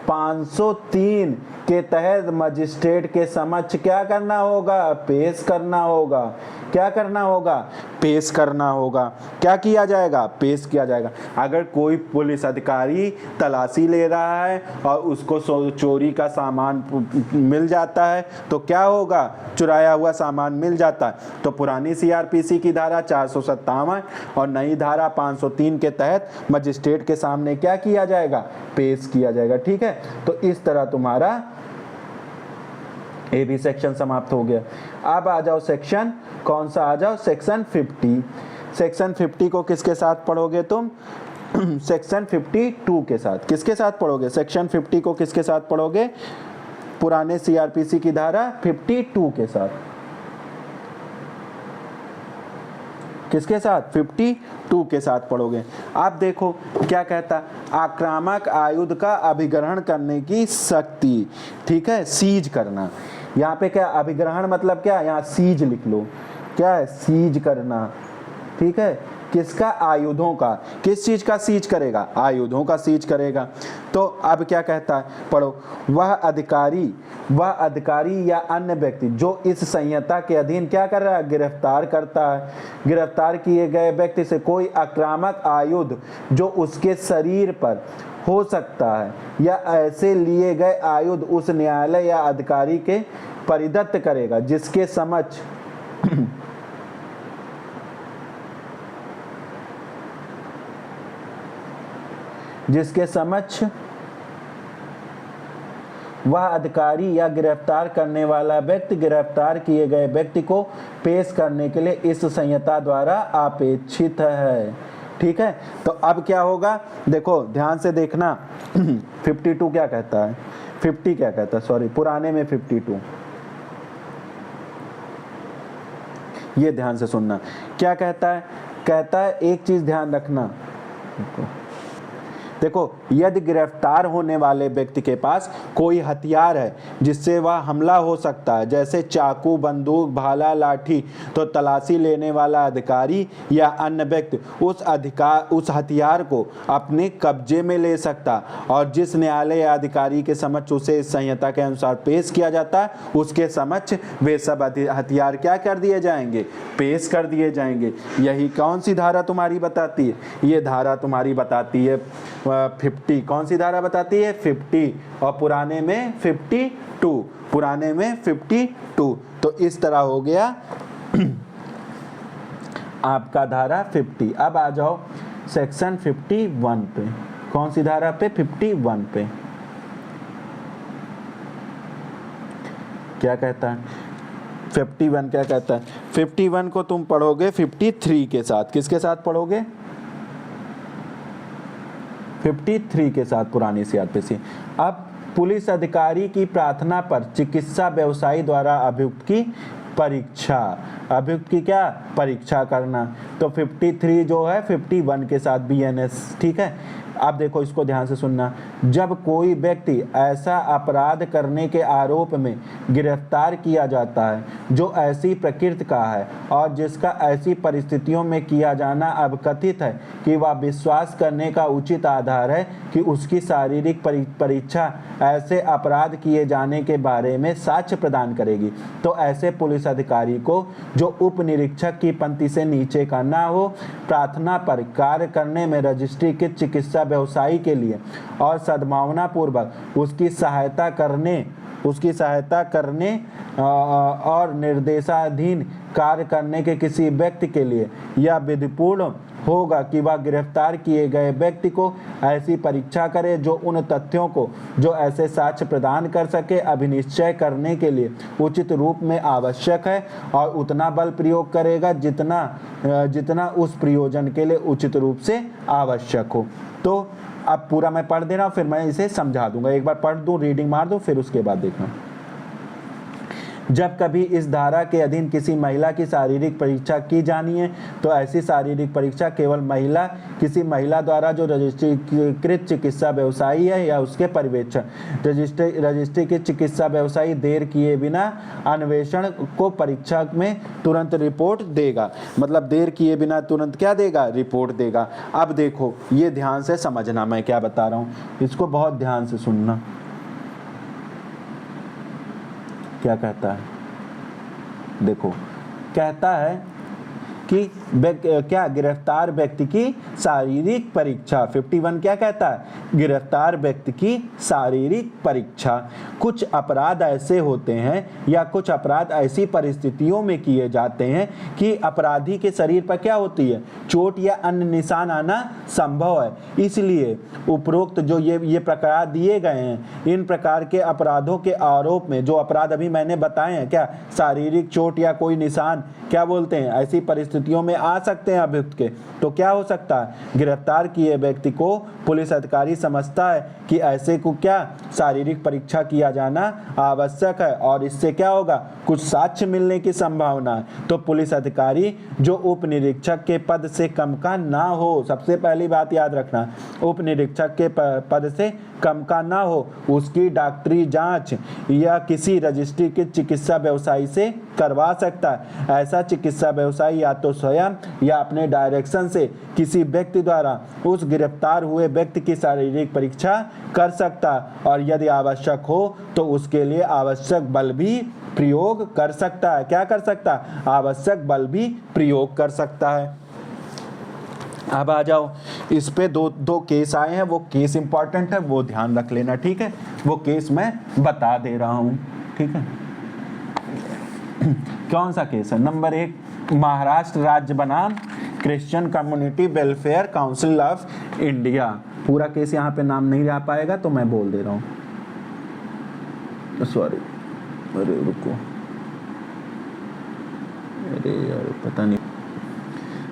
503 के तहत मजिस्ट्रेट के समक्ष क्या करना होगा? पेश करना होगा। क्या करना होगा? पेश करना होगा। क्या किया जाएगा? पेश किया जाएगा। अगर कोई पुलिस अधिकारी तलाशी ले रहा है और उसको चोरी का सामान मिल जाता है तो क्या होगा? चुराया हुआ सामान मिल जाता है। तो पुरानी सीआरपीसी की धारा 457 और नई धारा 503 के तहत मजिस्ट्रेट के सामने क्या किया जाएगा? पेश किया जाएगा। ठीक है, तो इस तरह तुम्हारा ए बी सेक्शन समाप्त हो गया। अब आ जाओ सेक्शन, कौन सा आ जाओ? सेक्शन 50। सेक्शन 50 को किसके साथ पढ़ोगे तुम? सेक्शन 52 के साथ। किसके साथ पढ़ोगे? सेक्शन 50 को किसके साथ पढ़ोगे? पुराने सीआरपीसी की धारा 52 के साथ। किसके साथ? 52 के साथ पढ़ोगे। आप देखो क्या कहता? आक्रामक आयुध का अभिग्रहण करने की शक्ति। ठीक है, सीज करना। यहाँ पे क्या अभिग्रहण मतलब क्या? यहाँ सीज लिख लो। क्या है? सीज करना। ठीक है, किसका? आयुधों का। किस चीज का सीज करेगा? आयुधों का सीज करेगा। तो अब क्या कहता है? पढ़ो। वह अधिकारी या अन्य व्यक्ति जो इस संहिता के अधीन क्या कर रहा है? गिरफ्तार करता है। गिरफ्तार किए गए व्यक्ति से कोई आक्रामक आयुध जो उसके शरीर पर हो सकता है या ऐसे लिए गए आयुध उस न्यायालय या अधिकारी के परिदत्त करेगा जिसके समक्ष वह अधिकारी या गिरफ्तार करने वाला व्यक्ति गिरफ्तार किए गए व्यक्ति को पेश करने के लिए इस संहिता द्वारा अपेक्षित है। ठीक है, तो अब क्या होगा? देखो ध्यान से देखना। 52 क्या कहता है? 50 क्या कहता है? सॉरी, पुराने में 52। ये ध्यान से सुनना। क्या कहता है? कहता है एक चीज ध्यान रखना। देखो, यदि गिरफ्तार होने वाले व्यक्ति के पास कोई हथियार है जिससे वह हमला हो सकता है, जैसे चाकू, बंदूक, भाला, लाठी, तो तलाशी लेने वाला अधिकारी या अन्य व्यक्ति उस हथियार को अपने कब्जे में ले सकता और जिस न्यायालय या अधिकारी के समक्ष उसे इस संहिता के अनुसार पेश किया जाता है उसके समक्ष वे सब हथियार क्या कर दिए जाएंगे? पेश कर दिए जाएंगे। यही कौन सी धारा तुम्हारी बताती है? ये धारा तुम्हारी बताती है 50। कौन सी धारा बताती है? 50। और पुराने में 52। पुराने में 52। तो इस तरह हो गया आपका धारा 50। अब आ जाओ सेक्शन 51 पे। कौन सी धारा पे? 51 पे। क्या कहता है? 51 क्या कहता है? 51 को तुम पढ़ोगे 53 के साथ। किसके साथ पढ़ोगे? 53 के साथ, पुरानी सीआरपीसी। अब पुलिस अधिकारी की प्रार्थना पर चिकित्सा व्यवसायी द्वारा अभियुक्त की परीक्षा। अभियुक्त की क्या? परीक्षा करना। तो 53 जो है 51 के साथ बीएनएस। ठीक है, अब देखो इसको ध्यान से सुनना। जब कोई व्यक्ति ऐसा अपराध करने के आरोप में गिरफ्तार किया जाता है जो ऐसी प्रकृति का है और जिसका ऐसी परिस्थितियों में किया जाना अब कथित है कि वह विश्वास करने का उचित आधार है कि उसकी शारीरिक परीक्षा ऐसे अपराध किए जाने के बारे में साक्ष्य प्रदान करेगी, तो ऐसे पुलिस अधिकारी को जो उप निरीक्षक की पंक्ति से नीचे का ना हो, प्रार्थना पर कार्य करने में रजिस्ट्रीकृत चिकित्सा व्यवसायी के लिए और सद्भावना पूर्वक उसकी सहायता करने और निर्देशाधीन कार्य करने के किसी व्यक्ति के लिए यह विधिपूर्ण होगा कि वह गिरफ्तार किए गए व्यक्ति को ऐसी परीक्षा करे जो उन तथ्यों को जो ऐसे साक्ष्य प्रदान कर सके अभिनिश्चय करने के लिए उचित रूप में आवश्यक है और उतना बल प्रयोग करेगा जितना उस प्रयोजन के लिए उचित रूप से आवश्यक हो। तो अब पूरा मैं पढ़ दे रहा हूँ, फिर मैं इसे समझा दूंगा। एक बार पढ़ दूं, रीडिंग मार दूं, फिर उसके बाद देखना। जब कभी इस धारा के अधीन किसी महिला की शारीरिक परीक्षा की जानी है तो ऐसी शारीरिक परीक्षा केवल किसी महिला द्वारा जो रजिस्ट्रीकृत चिकित्सा व्यवसायी है या उसके पर्यवेक्षक। रजिस्ट्री के चिकित्सा व्यवसायी देर किए बिना अन्वेषण को परीक्षा में तुरंत रिपोर्ट देगा। मतलब देर किए बिना तुरंत क्या देगा? रिपोर्ट देगा। अब देखो, ये ध्यान से समझना मैं क्या बता रहा हूँ, इसको बहुत ध्यान से सुनना। क्या कहता है? देखो, कहता है कि क्या गिरफ्तार व्यक्ति की शारीरिक परीक्षा, 51 क्या कहता है? गिरफ्तार व्यक्ति की शारीरिक परीक्षा कुछ अपराध ऐसे होते हैं या कुछ अपराध ऐसी परिस्थितियों में किए जाते हैं कि अपराधी के शरीर पर क्या होती है? चोट या अन्य निशान आना संभव है। इसलिए उपरोक्त जो ये प्रकार दिए गए हैं, इन प्रकार के अपराधों के आरोप में जो अपराध अभी मैंने बताए हैं, क्या शारीरिक चोट या कोई निशान, क्या बोलते हैं, ऐसी परिस्थितियों में आ सकते हैं अभियुक्त के, तो क्या हो सकता है? गिरफ्तार किए व्यक्ति को पुलिस अधिकारी समझता है कि ऐसे को क्या शारीरिक परीक्षा किया जाना आवश्यक है और इससे क्या होगा? कुछ साक्ष्य मिलने की संभावना है। तो पुलिस अधिकारी जो उप निरीक्षक के पद से कम का ना हो, सबसे पहली बात याद रखना, उप निरीक्षक के पद से कम का ना हो, उसकी डॉक्टरी जांच या किसी रजिस्ट्री के चिकित्सा व्यवसायी से करवा सकता है। ऐसा चिकित्सा व्यवसायी या तो स्वयं या अपने डायरेक्शन से किसी व्यक्ति द्वारा उस गिरफ्तार हुए व्यक्ति की शारीरिक परीक्षा कर सकता है और यदि आवश्यक हो तो उसके लिए आवश्यक बल भी प्रयोग कर सकता है। क्या कर सकता है? आवश्यक बल भी प्रयोग कर सकता है। अब आ जाओ, इस पे दो केस आए हैं, वो केस इंपॉर्टेंट है, वो ध्यान रख लेना, ठीक है? वो केस मैं बता दे रहा हूं, ठीक है? कौन सा केस है? नंबर 1, महाराष्ट्र राज्य बनाम Christian community welfare council of India. पूरा केस यहाँ पे नाम नहीं रह पाएगा तो मैं बोल दे रहा हूँ, सॉरी, अरे रुको, अरे यार पता नहीं।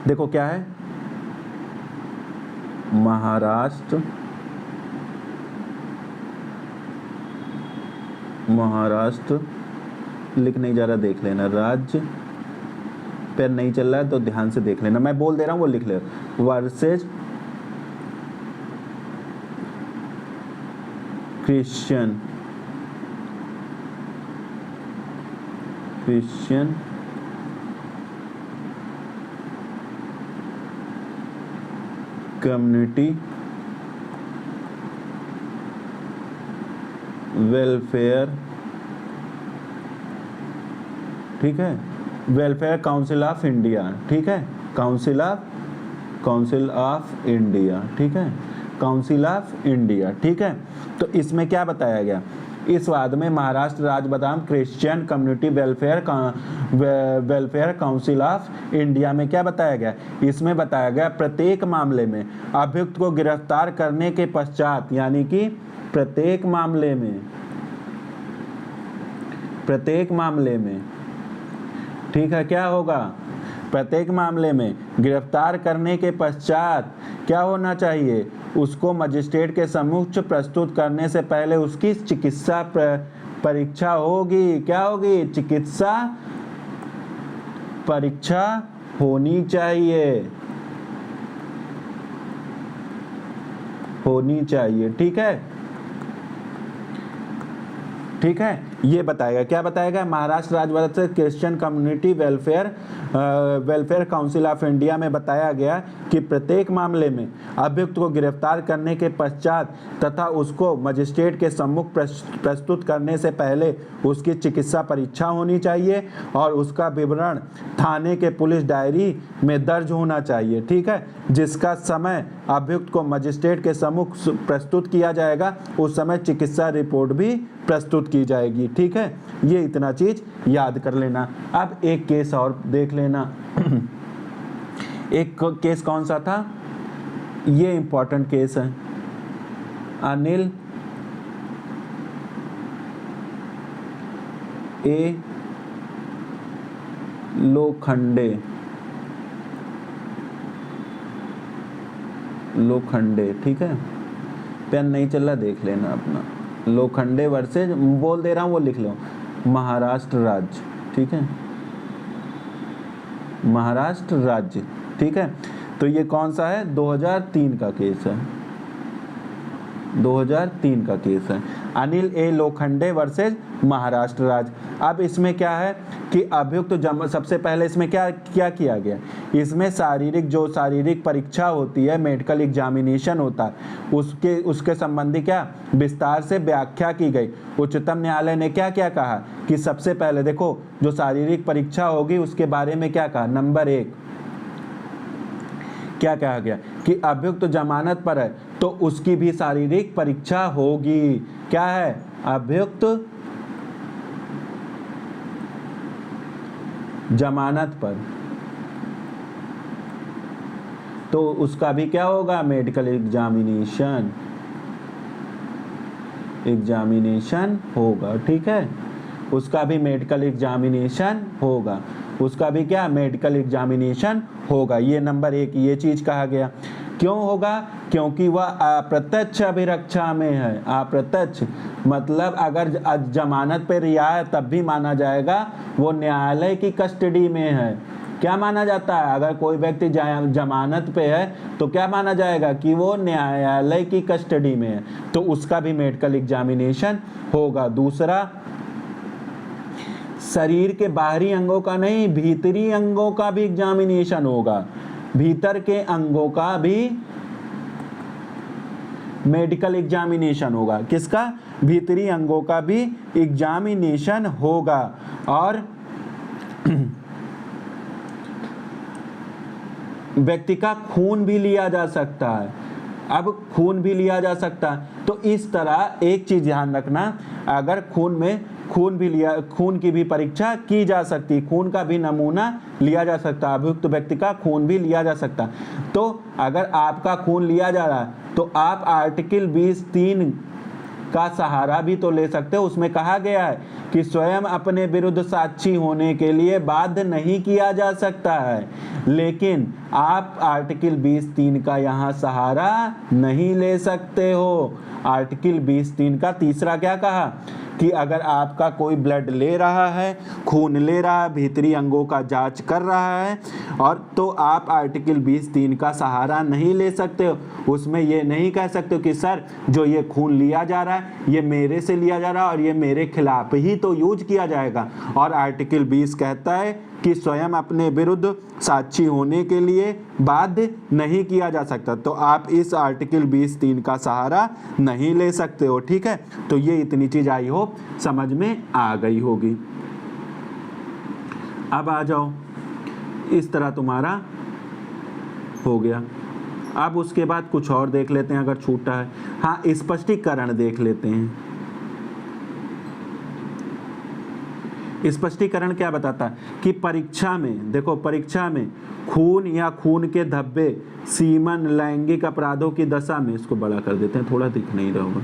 देखो क्या है, महाराष्ट्र लिख नहीं जा रहा, देख लेना। राज्य पैर नहीं चल रहा है तो ध्यान से देख लेना, मैं बोल दे रहा हूँ वो लिख ले। वर्सेस क्रिश्चियन कम्युनिटी वेलफेयर, ठीक है, वेलफेयर काउंसिल ऑफ इंडिया, ठीक है, काउंसिल ऑफ इंडिया, ठीक है, काउंसिल ऑफ इंडिया, ठीक है। तो इसमें क्या बताया गया? इस वाद में महाराष्ट्र राज्य बनाम Christian community welfare council of India में क्या बताया गया? इसमें बताया गया प्रत्येक मामले में अभियुक्त को गिरफ्तार करने के पश्चात, यानी कि प्रत्येक मामले में, ठीक है, क्या होगा? प्रत्येक मामले में गिरफ्तार करने के पश्चात क्या होना चाहिए? उसको मजिस्ट्रेट के सम्मुख प्रस्तुत करने से पहले उसकी चिकित्सा परीक्षा होगी। क्या होगी? चिकित्सा परीक्षा होनी चाहिए, ठीक है। ये बताएगा, क्या बताएगा? महाराष्ट्र राज्य Christian community welfare council of India में बताया गया कि प्रत्येक मामले में अभियुक्त को गिरफ्तार करने के पश्चात तथा उसको मजिस्ट्रेट के सम्मुख प्रस्तुत करने से पहले उसकी चिकित्सा परीक्षा होनी चाहिए और उसका विवरण थाने के पुलिस डायरी में दर्ज होना चाहिए, ठीक है, जिसका समय अभियुक्त को मजिस्ट्रेट के सम्मुख प्रस्तुत किया जाएगा उस समय चिकित्सा रिपोर्ट भी प्रस्तुत की जाएगी, ठीक है। ये इतना चीज याद कर लेना। अब एक केस और देख लेना। एक केस कौन सा था? ये इंपॉर्टेंट केस है। अनिल ए लोखंडे, ठीक है, पेन नहीं चल रहा, देख लेना अपना। लोखंडे वर्सेज, बोल दे रहा हूँ वो लिख लो। महाराष्ट्र राज्य, ठीक है, महाराष्ट्र राज्य, ठीक है। तो ये कौन सा है, 2003 का केस है, 2003 का केस है, अनिल ए लोखंडे वर्सेस महाराष्ट्र राज्य। अब इसमें क्या है कि अभियुक्त सबसे पहले इसमें क्या किया गया, इसमें शारीरिक परीक्षा होती है, मेडिकल एग्जामिनेशन होता है, उसके संबंधी क्या विस्तार से व्याख्या की गई। उच्चतम न्यायालय ने क्या कहा कि सबसे पहले देखो जो शारीरिक परीक्षा होगी उसके बारे में क्या कहा, नंबर 1 क्या कहा गया कि अभियुक्त जमानत पर है तो उसकी भी शारीरिक परीक्षा होगी। क्या है, अभियुक्त जमानत पर तो उसका भी क्या होगा, मेडिकल एग्जामिनेशन होगा, ठीक है, उसका भी मेडिकल एग्जामिनेशन होगा, उसका भी क्या मेडिकल एग्जामिनेशन होगा। ये नंबर 1 ये चीज कहा गया। क्यों होगा, क्योंकि वह अप्रत्यक्ष अभिरक्षा में है। अप्रत्यक्ष मतलब अगर जमानत पे रिहा है तब भी माना जाएगा वो न्यायालय की कस्टडी में है। क्या माना जाता है, अगर कोई व्यक्ति जमानत पे है तो क्या माना जाएगा कि वो न्यायालय की कस्टडी में है, तो उसका भी मेडिकल एग्जामिनेशन होगा। दूसरा, शरीर के बाहरी अंगों का नहीं, भीतरी अंगों का भी एग्जामिनेशन होगा, भीतर के अंगों का भी मेडिकल एग्जामिनेशन होगा। किसका, भीतरी अंगों का भी एग्जामिनेशन होगा। और व्यक्ति का खून भी लिया जा सकता है। अब खून भी लिया जा सकता है तो इस तरह एक चीज ध्यान रखना, अगर खून की भी परीक्षा की जा सकती, खून का भी नमूना लिया जा सकता, अभियुक्त व्यक्ति का खून भी लिया जा सकता। तो अगर आपका खून लिया जा रहा है तो आप आर्टिकल 20(3) का सहारा भी तो ले सकते हो। उसमें कहा गया है कि स्वयं अपने विरुद्ध साक्षी होने के लिए बाध्य नहीं किया जा सकता है, लेकिन आप आर्टिकल 20(3) का यहाँ सहारा नहीं ले सकते हो। आर्टिकल 20(3) का तीसरा क्या कहा कि अगर आपका कोई ब्लड ले रहा है, खून ले रहा है, भीतरी अंगों का जांच कर रहा है, और तो आप आर्टिकल 20(3) का सहारा नहीं ले सकते हो। उसमें ये नहीं कह सकते हो कि सर जो ये खून लिया जा रहा है ये मेरे से लिया जा रहा है और ये मेरे खिलाफ ही तो यूज किया जाएगा। और आर्टिकल 20 कहता है कि स्वयं अपने विरुद्ध साक्षी होने के लिए बाध्य नहीं किया जा सकता, तो आप इस आर्टिकल 20(3) का सहारा नहीं ले सकते हो, ठीक है। तो ये इतनी चीज आई होप समझ में आ गई होगी। अब आ जाओ, इस तरह तुम्हारा हो गया। अब उसके बाद कुछ और देख लेते हैं अगर छूटा है। हाँ, स्पष्टीकरण देख लेते हैं। स्पष्टीकरण क्या बताता है कि परीक्षा में, देखो परीक्षा में खून या खून के धब्बे, सीमन, लैंगिक अपराधों की दशा में, इसको बड़ा कर देते हैं थोड़ा, दिख नहीं रहा होगा,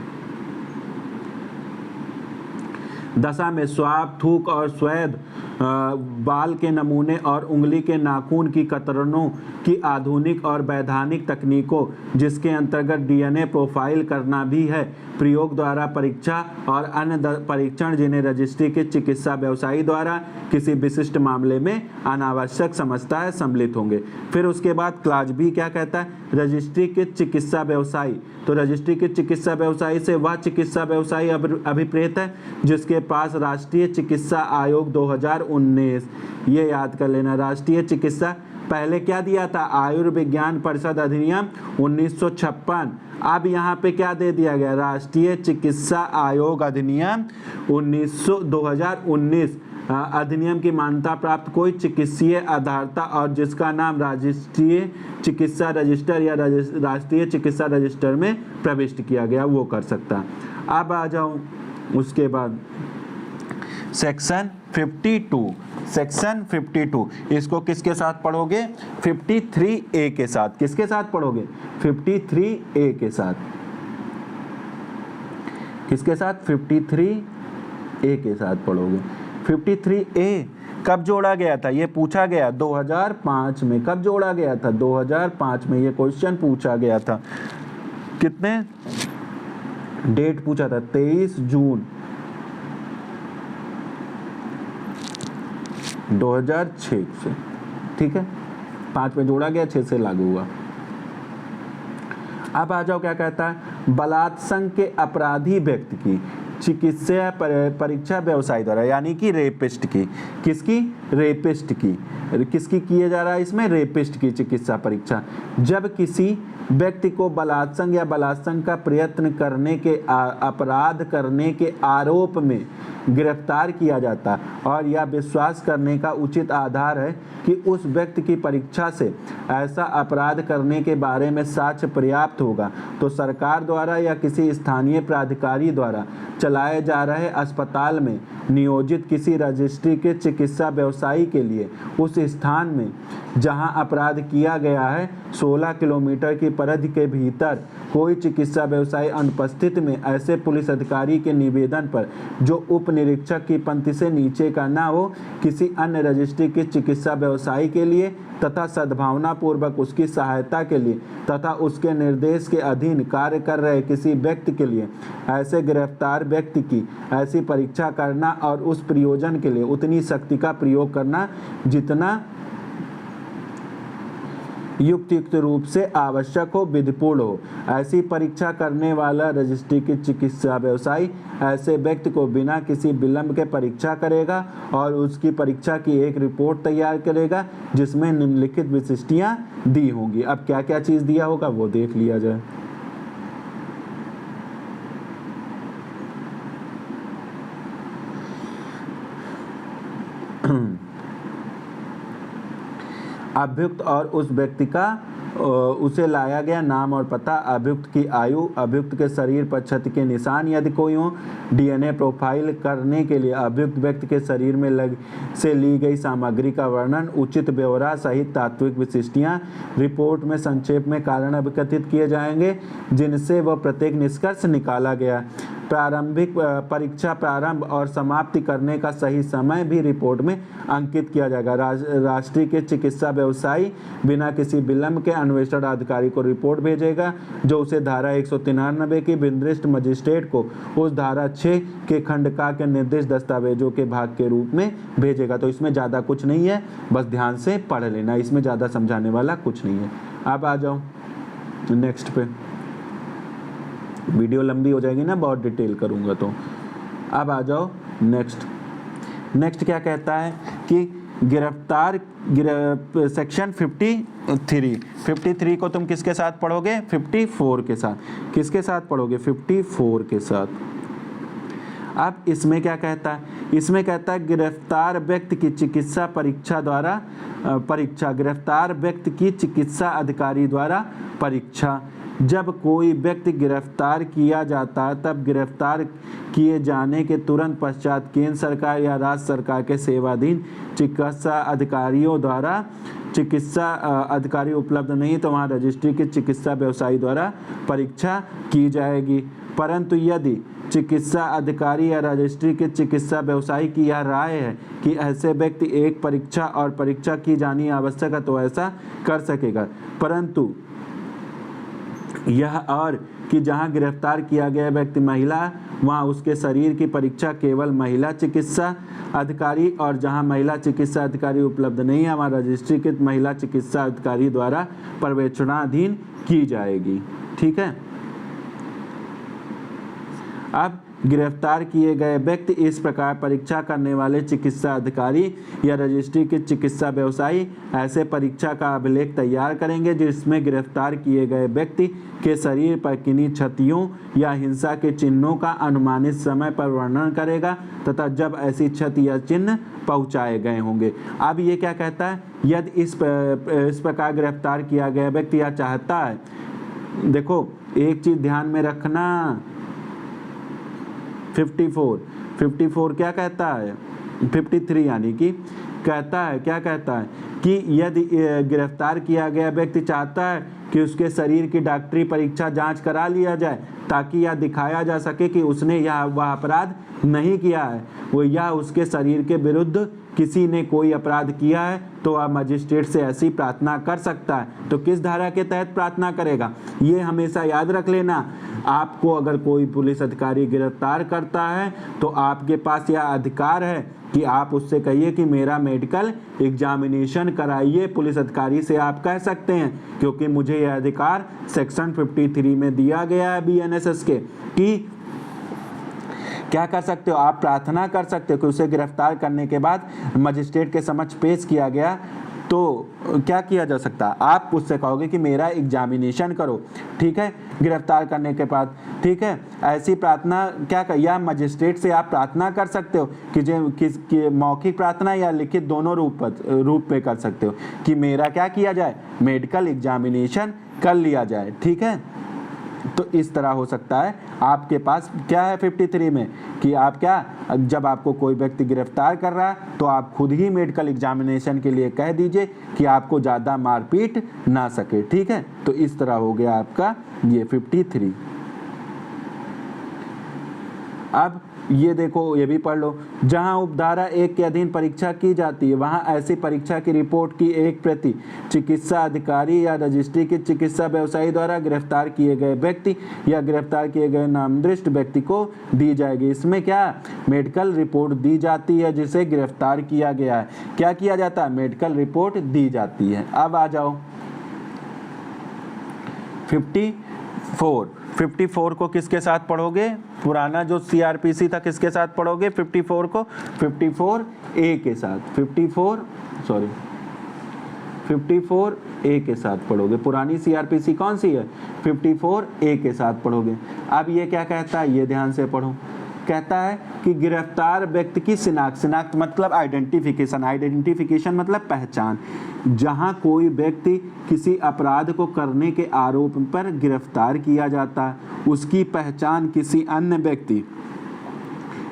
दशा में स्वाब, थूक और स्वेद, बाल के नमूने और उंगली के नाखून की कतरनों की आधुनिक और वैधानिक तकनीकों, जिसके अंतर्गत डीएनए प्रोफाइल करना भी है, प्रयोग द्वारा परीक्षा और अन्य परीक्षण जिन्हें रजिस्ट्री के चिकित्सा व्यवसायी द्वारा किसी विशिष्ट मामले में अनावश्यक समझता है सम्मिलित होंगे। फिर उसके बाद क्लास बी क्या कहता है, रजिस्ट्री के चिकित्सा व्यवसायी। तो रजिस्ट्री के चिकित्सा व्यवसायी से वह चिकित्सा व्यवसायी अभिप्रेत है जिसके पास राष्ट्रीय चिकित्सा आयोग 2019, ये याद कर लेना, राष्ट्रीय चिकित्सा, पहले क्या दिया था, आयुर्विज्ञान परिषद अधिनियम 1956, अब यहाँ पे क्या दे दिया गया, राष्ट्रीय चिकित्सा आयोग अधिनियम 2019। अधिनियम की मान्यता प्राप्त कोई चिकित्सीय आधारता और जिसका नाम राष्ट्रीय चिकित्सा रजिस्टर या राष्ट्रीय चिकित्सा रजिस्टर में प्रविष्ट किया गया वो कर सकता। अब आ जाओ उसके बाद सेक्शन 52। सेक्शन 52 इसको किसके साथ पढ़ोगे, 53A के साथ। किसके साथ पढ़ोगे, 53A के साथ। किसके साथ, 53A के साथ पढ़ोगे। 53A कब जोड़ा गया था, ये पूछा गया 2005 में। कब जोड़ा गया था, 2005 में ये क्वेश्चन पूछा गया था। कितने डेट पूछा था, 23 जून 2006 से, ठीक है, 5 में जोड़ा गया, 6 से लागू हुआ। अब आ जाओ, क्या कहता है, बलात्संग के अपराधी व्यक्ति की चिकित्सा परीक्षा व्यवसायी द्वारा, यानी कि रेपिस्ट की, किसकी, रेपिस्ट की, किसकी किया जा रहा है इसमें, रेपिस्ट की चिकित्सा परीक्षा। जब किसी व्यक्ति को बलात्संग या बलात्संग का प्रयत्न करने के अपराध करने के आरोप में गिरफ्तार किया जाता और यह विश्वास करने का उचित आधार है कि उस व्यक्ति की परीक्षा से ऐसा अपराध करने के बारे में साक्ष्य पर्याप्त होगा, तो सरकार द्वारा या किसी स्थानीय प्राधिकारी द्वारा चलाए जा रहे अस्पताल में नियोजित किसी रजिस्ट्री के चिकित्सा व्यवसायी के लिए उस स्थान में जहां अपराध किया गया है 16 किलोमीटर की परिधि के भीतर कोई चिकित्सा व्यवसायी अनुपस्थित में ऐसे पुलिस अधिकारी के निवेदन पर, जो उप निरीक्षक की पंक्ति से नीचे का ना हो, किसी अन्य रजिस्ट्री के चिकित्सा व्यवसायी के लिए तथा सद्भावना पूर्वक उसकी सहायता के लिए तथा उसके निर्देश के अधीन कार्य कर रहे किसी व्यक्ति के लिए ऐसे गिरफ्तार व्यक्ति की ऐसी परीक्षा करना और उस प्रयोजन के लिए उतनी शक्ति का प्रयोग करना जितना युक्त रूप से आवश्यक हो, विधिपूर्ण हो। ऐसी परीक्षा करने वाला रजिस्ट्री की चिकित्सा व्यवसायी ऐसे व्यक्ति को बिना किसी विलंब के परीक्षा करेगा और उसकी परीक्षा की एक रिपोर्ट तैयार करेगा जिसमें निम्नलिखित विशिष्टियां दी होंगी। अब क्या क्या चीज़ दिया होगा वो देख लिया जाए। अभियुक्त और उस व्यक्ति का उसे लाया गया नाम और पता, अभियुक्त की आयु, अभियुक्त के शरीर पर क्षति के निशान यदि कोई हो, डीएनए प्रोफाइल करने के लिए अभियुक्त व्यक्ति के शरीर में से ली गई सामग्री का वर्णन, उचित ब्यौरा सहित तात्विक विशिष्टियाँ। रिपोर्ट में संक्षेप में कारण अभिकथित किए जाएंगे जिनसे वह प्रत्येक निष्कर्ष निकाला गया। प्रारंभिक परीक्षा प्रारंभ और समाप्ति करने का सही समय भी रिपोर्ट में अंकित किया जाएगा। राष्ट्रीय के चिकित्सा व्यवसायी बिना किसी विलंब के अन्वेषण अधिकारी को रिपोर्ट भेजेगा, जो उसे धारा 193 की विनिर्दिष्ट मजिस्ट्रेट को उस धारा 6 के खंड का के निर्दिष्ट दस्तावेजों के भाग के रूप में भेजेगा। तो इसमें ज़्यादा कुछ नहीं है, बस ध्यान से पढ़ लेना, इसमें ज़्यादा समझाने वाला कुछ नहीं है। अब आ जाओ नेक्स्ट पे, वीडियो लंबी हो जाएगी ना, बहुत डिटेल करूँगा तो। अब आ जाओ नेक्स्ट क्या कहता है कि गिरफ्तार सेक्शन 53 को तुम किसके साथ पढ़ोगे, 54 के साथ। किसके साथ पढ़ोगे, 54 के साथ। अब इसमें क्या कहता है, इसमें कहता है गिरफ्तार व्यक्ति की चिकित्सा परीक्षा द्वारा गिरफ्तार व्यक्ति की चिकित्सा अधिकारी द्वारा परीक्षा। जब कोई व्यक्ति गिरफ्तार किया जाता है तब गिरफ्तार किए जाने के तुरंत पश्चात केंद्र सरकार या राज्य सरकार के सेवाधीन चिकित्सा अधिकारियों द्वारा, चिकित्सा अधिकारी उपलब्ध नहीं तो वहाँ रजिस्ट्री के चिकित्सा व्यवसायी द्वारा परीक्षा की जाएगी। परंतु यदि चिकित्सा अधिकारी या रजिस्ट्री के चिकित्सा व्यवसायी की यह राय है कि ऐसे व्यक्ति एक परीक्षा और परीक्षा की जानी आवश्यक है तो ऐसा कर सकेगा। परंतु यह और कि जहां गिरफ्तार किया गया व्यक्ति महिला वहां उसके शरीर की परीक्षा केवल महिला चिकित्सा अधिकारी, और जहां महिला चिकित्सा अधिकारी उपलब्ध नहीं है वहां रजिस्ट्री के महिला चिकित्सा अधिकारी द्वारा पर्यवेक्षणाधीन की जाएगी। ठीक है। अब गिरफ्तार किए गए व्यक्ति इस प्रकार परीक्षा करने वाले चिकित्सा अधिकारी या रजिस्ट्री के चिकित्सा व्यवसायी ऐसे परीक्षा का अभिलेख तैयार करेंगे जिसमें गिरफ्तार किए गए व्यक्ति के शरीर पर किन्हीं क्षतियों या हिंसा के चिन्हों का अनुमानित समय पर वर्णन करेगा तथा जब ऐसी क्षति या चिन्ह पहुंचाए गए होंगे। अब ये क्या कहता है, यदि इस प्रकार गिरफ्तार किया गया व्यक्ति यह चाहता है, देखो एक चीज़ ध्यान में रखना, 54 क्या कहता है, 53 यानी कि कहता है, क्या कहता है कि यदि गिरफ्तार किया गया व्यक्ति चाहता है कि उसके शरीर की डॉक्टरी परीक्षा जांच करा लिया जाए ताकि यह दिखाया जा सके कि उसने वह अपराध नहीं किया है, वो या उसके शरीर के विरुद्ध किसी ने कोई अपराध किया है तो वह मजिस्ट्रेट से ऐसी प्रार्थना कर सकता है। तो किस धारा के तहत प्रार्थना करेगा, ये हमेशा याद रख लेना। आपको अगर कोई पुलिस अधिकारी गिरफ्तार करता है तो आपके पास यह अधिकार है कि आप उससे कहिए कि मेरा मेडिकल एग्जामिनेशन कराइए। पुलिस अधिकारी से आप कह सकते हैं, क्योंकि मुझे यह अधिकार सेक्शन 53 में दिया गया है बीएनएसएस के, कि क्या कर सकते हो, आप प्रार्थना कर सकते हो कि उसे गिरफ्तार करने के बाद मजिस्ट्रेट के समक्ष पेश किया गया तो क्या किया जा सकता है, आप उससे कहोगे कि मेरा एग्जामिनेशन करो, ठीक है, गिरफ्तार करने के बाद, ठीक है। ऐसी प्रार्थना क्या कर, या मजिस्ट्रेट से आप प्रार्थना कर सकते हो कि मौखिक प्रार्थना या लिखित दोनों रूप पे कर सकते हो कि मेरा क्या किया जाए, मेडिकल एग्जामिनेशन कर लिया जाए, ठीक है। तो इस तरह हो सकता है। आपके पास क्या है 53 में कि आप क्या, जब आपको कोई व्यक्ति गिरफ्तार कर रहा है तो आप खुद ही मेडिकल एग्जामिनेशन के लिए कह दीजिए कि आपको ज़्यादा मारपीट ना सके, ठीक है। तो इस तरह हो गया आपका ये 53। अब ये देखो, ये भी पढ़ लो, जहां उपधारा 1 के अधीन परीक्षा की जाती है वहां ऐसी परीक्षा की रिपोर्ट की एक प्रति चिकित्सा अधिकारी या रजिस्ट्री के चिकित्सा व्यवसायी द्वारा गिरफ्तार किए गए व्यक्ति या गिरफ्तार किए गए नामदृष्ट व्यक्ति को दी जाएगी। इसमें क्या, मेडिकल रिपोर्ट दी जाती है जिसे गिरफ्तार किया गया है। क्या किया जाता है, मेडिकल रिपोर्ट दी जाती है। अब आ जाओ 54 को किसके साथ पढ़ोगे, पुराना जो सीआरपीसी था किसके साथ पढ़ोगे, 54 को 54A के साथ, 54A के साथ पढ़ोगे। पुरानी सीआरपीसी कौन सी है, 54A के साथ पढ़ोगे। अब ये क्या कहता है, ये ध्यान से पढ़ो। कहता है कि गिरफ्तार व्यक्ति की शिनाख्त मतलब आइडेंटिफिकेशन मतलब पहचान। जहां कोई व्यक्ति किसी अपराध को करने के आरोप पर गिरफ्तार किया जाता है, उसकी पहचान किसी अन्य व्यक्ति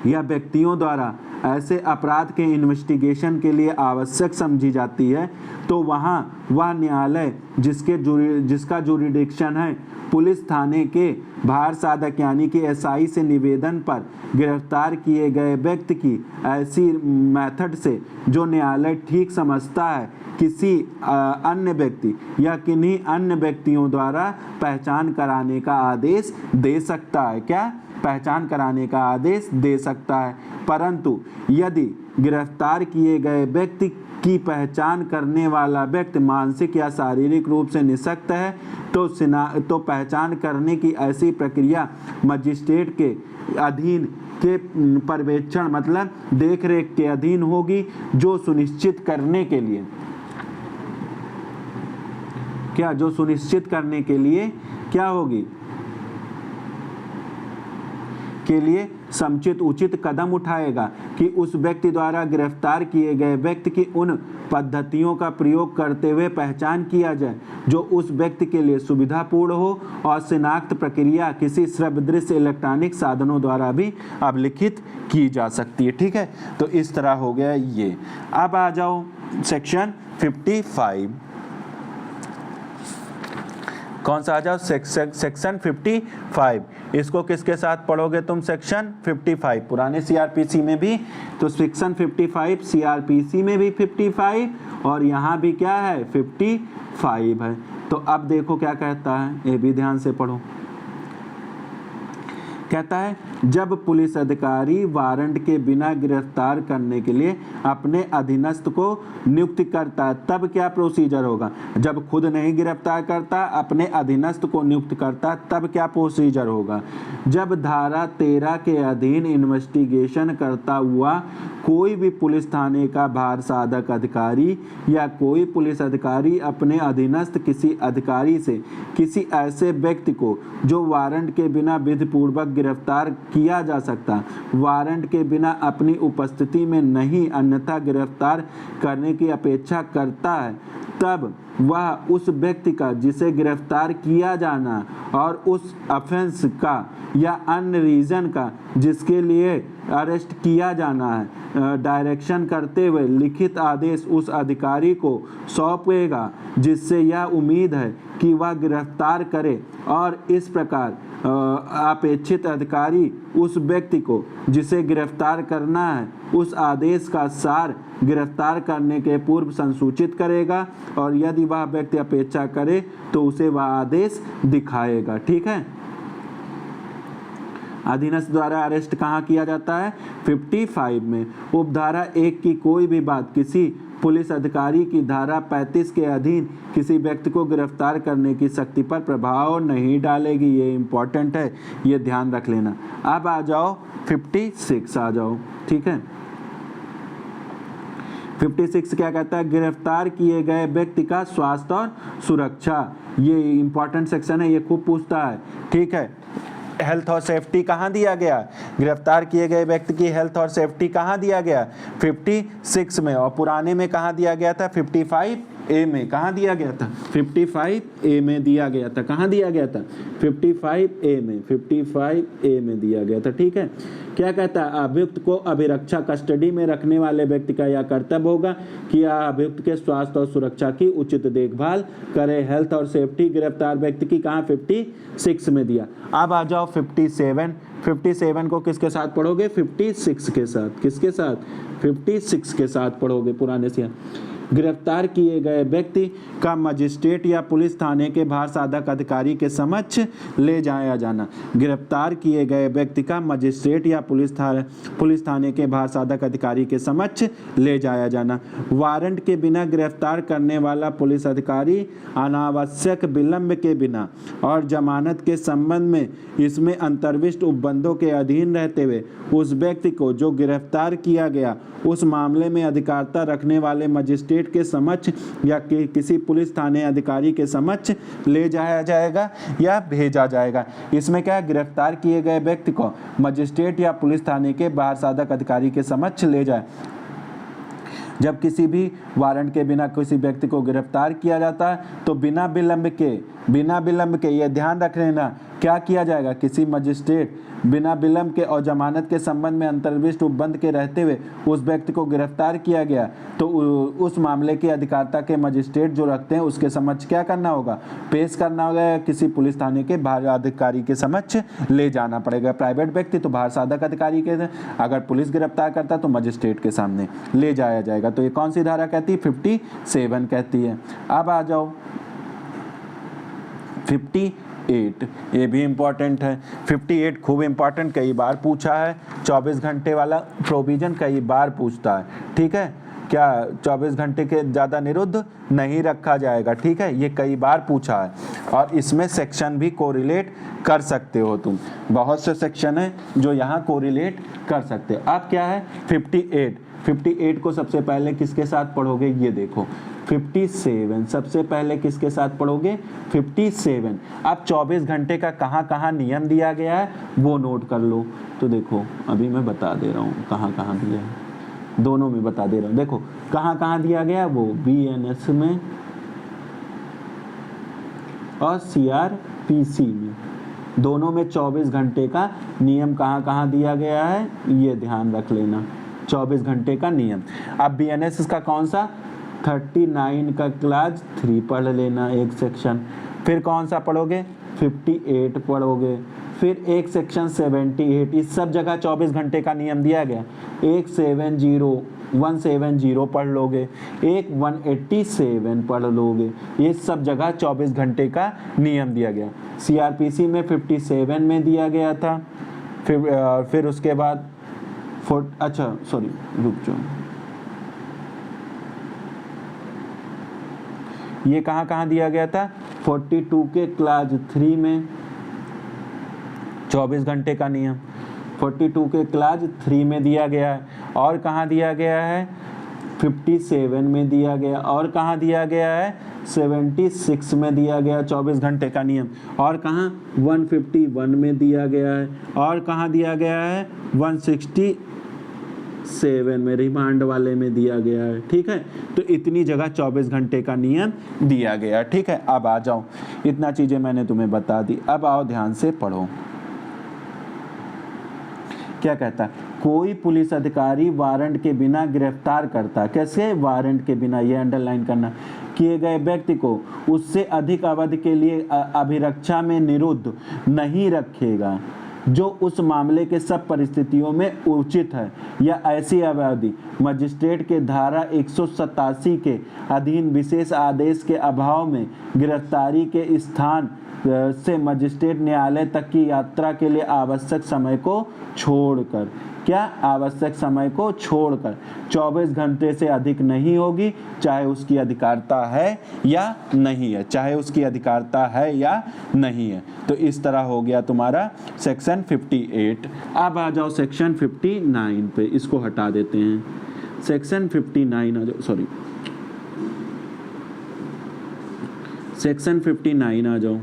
या व्यक्तियों द्वारा ऐसे अपराध के इन्वेस्टिगेशन के लिए आवश्यक समझी जाती है, तो वहाँ वह न्यायालय जिसका जुरिडिक्शन है पुलिस थाने के भार साधक यानी कि एसआई से निवेदन पर गिरफ्तार किए गए व्यक्ति की ऐसी मेथड से जो न्यायालय ठीक समझता है किसी अन्य व्यक्ति या किन्हीं अन्य व्यक्तियों द्वारा पहचान कराने का आदेश दे सकता है। क्या, पहचान कराने का आदेश दे सकता है। परंतु यदि गिरफ्तार किए गए व्यक्ति की पहचान करने वाला व्यक्ति मानसिक या शारीरिक रूप से निःशक्त है तो पहचान करने की ऐसी प्रक्रिया मजिस्ट्रेट के अधीन के पर्यवेक्षण मतलब देखरेख के अधीन होगी, जो सुनिश्चित करने के लिए क्या होगी के लिए समुचित उचित कदम उठाएगा कि उस व्यक्ति द्वारा गिरफ्तार किए गए व्यक्ति की उन पद्धतियों का प्रयोग करते हुए पहचान किया जाए जो उस व्यक्ति के लिए सुविधापूर्ण हो, और शिनाख्त प्रक्रिया किसी श्रव्य दृश्य इलेक्ट्रॉनिक साधनों द्वारा भी अभिलिखित की जा सकती है। ठीक है, तो इस तरह हो गया ये। अब आ जाओ सेक्शन 55। कौन सा आ जाओ, सेक्शन 55। इसको किसके साथ पढ़ोगे तुम, सेक्शन 55। पुराने सीआरपीसी में भी तो सेक्शन 55, सीआरपीसी में भी 55 और यहाँ भी क्या है 55 है। तो अब देखो क्या कहता है, ये भी ध्यान से पढ़ो। कहता है जब पुलिस अधिकारी वारंट के बिना गिरफ्तार करने के लिए अपने अधीनस्थ को नियुक्त करता है तब क्या प्रोसीजर होगा। जब खुद नहीं गिरफ्तार करता, अपने अधीनस्थ को नियुक्त करता तब क्या प्रोसीजर होगा। जब धारा 13 के अधीन इन्वेस्टिगेशन करता हुआ कोई भी पुलिस थाने का भार साधक अधिकारी या कोई पुलिस अधिकारी अपने अधीनस्थ किसी अधिकारी से किसी ऐसे व्यक्ति को जो वारंट के बिना विधिपूर्वक गिरफ्तार किया जा सकता, वारंट के बिना अपनी उपस्थिति में नहीं अन्यथा गिरफ्तार करने की अपेक्षा करता है, तब वह उस व्यक्ति का जिसे गिरफ्तार किया जाना और उस ऑफेंस का या अन्य रीजन का जिसके लिए अरेस्ट किया जाना है डायरेक्शन करते हुए लिखित आदेश उस अधिकारी को सौंपेगा, जिससे यह उम्मीद है कि वह गिरफ्तार करे, और इस प्रकार अपेक्षित अधिकारी उस व्यक्ति को जिसे गिरफ्तार करना है उस आदेश का सार गिरफ्तार करने के पूर्व संसूचित करेगा और यदि वह व्यक्ति अपेक्षा करे तो उसे वह आदेश दिखाएगा। ठीक है, अधीनस्थ द्वारा अरेस्ट कहाँ किया जाता है? 55 में। उपधारा 1 की कोई भी बात किसी पुलिस अधिकारी की धारा 35 के अधीन किसी व्यक्ति को गिरफ्तार करने की शक्ति पर प्रभाव नहीं डालेगी। ये इंपॉर्टेंट है, ये ध्यान रख लेना। अब आ जाओ 56 आ जाओ। ठीक है, 56 क्या कहता है? गिरफ्तार किए गए व्यक्ति का स्वास्थ्य और सुरक्षा। ये इंपॉर्टेंट सेक्शन है, ये खूब पूछता है। ठीक है, हेल्थ और सेफ्टी कहाँ दिया गया? गिरफ्तार किए गए व्यक्ति की हेल्थ और सेफ्टी कहाँ दिया गया? 56 में। और पुराने में कहाँ दिया गया था? 55A में। कहाँ दिया गया था? 55A में दिया गया था। कहाँ दिया गया था? 55A में। 55A में दिया गया था। ठीक है, क्या कहता है? अभियुक्त को अभिरक्षा कस्टडी में रखने वाले व्यक्ति का यह कर्तव्य होगा कि अभियुक्त के स्वास्थ्य और सुरक्षा की उचित देखभाल करे। हेल्थ और सेफ्टी गिरफ्तार व्यक्ति की कहाँ? 56 में दिया। अब आ जाओ 57। 57 को किसके साथ पढ़ोगे? 56 के साथ। किसके साथ? 56 के साथ पढ़ोगे पुराने से। गिरफ्तार किए गए व्यक्ति का मजिस्ट्रेट या पुलिस थाने के भार साधक अधिकारी के समक्ष ले जाया जाना। गिरफ्तार किए गए व्यक्ति का मजिस्ट्रेट या पुलिस थाने के भार साधक अधिकारी के समक्ष ले जाया जाना। वारंट के बिना गिरफ्तार करने वाला पुलिस अधिकारी अनावश्यक विलंब के बिना और जमानत के संबंध में इसमें अंतर्विष्ट उपबंधों के अधीन रहते हुए उस व्यक्ति को जो गिरफ्तार किया गया उस मामले में अधिकारिता रखने वाले मजिस्ट्रेट के समक्ष या किसी पुलिस थाने अधिकारी के समक्ष ले जाया जाएगा या भेजा जाएगा। इसमें क्या है? गिरफ्तार किए गए व्यक्ति को मजिस्ट्रेट या पुलिस थाने के बाहर साधक अधिकारी के समक्ष ले जाए। जब किसी भी वारंट के बिना किसी व्यक्ति को गिरफ्तार किया जाता है तो बिना विलंब के ये ध्यान रख लेना, क्या किया जाएगा? किसी मजिस्ट्रेट बिना विलंब के और जमानत के संबंध में अंतर्विष्ट उपबंध के रहते हुए उस व्यक्ति को गिरफ्तार किया गया तो उस मामले की अधिकारिता के मजिस्ट्रेट जो रखते हैं उसके समक्ष क्या करना होगा? पेश करना होगा। किसी पुलिस थाने के बाहर अधिकारी के समक्ष ले जाना पड़ेगा। प्राइवेट व्यक्ति तो बाहर साधक अधिकारी के, अगर पुलिस गिरफ्तार करता तो मजिस्ट्रेट के सामने ले जाया जाएगा। तो ये कौन सी धारा कहती है? 57 कहती है। अब आ जाओ 58। ये भी इम्पॉर्टेंट है। 58 खूब इम्पॉर्टेंट, कई बार पूछा है। 24 घंटे वाला प्रोविजन कई बार पूछता है। ठीक है, क्या 24 घंटे के ज़्यादा निरुद्ध नहीं रखा जाएगा? ठीक है, ये कई बार पूछा है और इसमें सेक्शन भी कोरिलेट कर सकते हो तुम। बहुत से सेक्शन है जो यहाँ कोरिलेट कर सकते हैं। अब क्या है? 58 को सबसे पहले किसके साथ पढ़ोगे? ये देखो 57 सबसे पहले किसके साथ पढ़ोगे? 57। अब 24 घंटे का कहाँ कहाँ नियम दिया गया है वो नोट कर लो। तो देखो अभी मैं बता दे रहा हूँ कहाँ कहाँ दिया है, दोनों में बता दे रहा हूँ। देखो कहाँ कहाँ दिया गया, वो BNS में और CRPC में, दोनों में 24 घंटे का नियम कहाँ कहाँ दिया गया है ये ध्यान रख लेना। 24 घंटे का नियम। अब BNS का कौन सा? 39 का क्लास 3 पढ़ लेना एक सेक्शन। फिर कौन सा पढ़ोगे? 58 पढ़ोगे। फिर एक सेक्शन 78। इस सब जगह 24 घंटे का नियम दिया गया। एक 170 पढ़ लोगे, एक 187 पढ़ लोगे। ये सब जगह 24 घंटे का नियम दिया गया। CRPC में 57 में दिया गया था। फिर उसके बाद रुक जाओ, ये कहाँ कहाँ दिया गया था? 42 के क्लास 3 में 24 घंटे का नियम 42 के क्लास 3 में दिया गया है। और कहाँ दिया गया है? 57 में दिया गया। और कहाँ दिया गया है? 76 में दिया गया 24 घंटे का नियम। और कहाँ? 151 में दिया गया है। और कहाँ दिया गया है? 167 में रिमांड वाले में दिया गया है। ठीक है, तो इतनी जगह 24 घंटे का नियम दिया गया। ठीक है, अब आ जाओ, इतना चीजें मैंने तुम्हें बता दी। अब आओ ध्यान से पढ़ो। क्या कहता है? कोई पुलिस अधिकारी वारंट के बिना गिरफ्तार करता। कैसे? वारंट के बिना, ये अंडरलाइन करना, किए गए व्यक्ति को उससे अधिक अवधि के लिए अभिरक्षा में निरुद्ध नहीं रखेगा। जो उस मामले के सब परिस्थितियों में उचित है या ऐसी अवधि मजिस्ट्रेट के धारा 187 के अधीन विशेष आदेश के अभाव में गिरफ्तारी के स्थान से मजिस्ट्रेट न्यायालय तक की यात्रा के लिए आवश्यक समय को छोड़कर, क्या आवश्यक समय को छोड़कर 24 घंटे से अधिक नहीं होगी, चाहे उसकी अधिकारिता है या नहीं है, चाहे उसकी अधिकारिता है या नहीं है। तो इस तरह हो गया तुम्हारा सेक्शन 58। अब आ जाओ सेक्शन 59 पे, इसको हटा देते हैं। सेक्शन 59 आ जाओ, सॉरी सेक्शन 59 आ जाओ।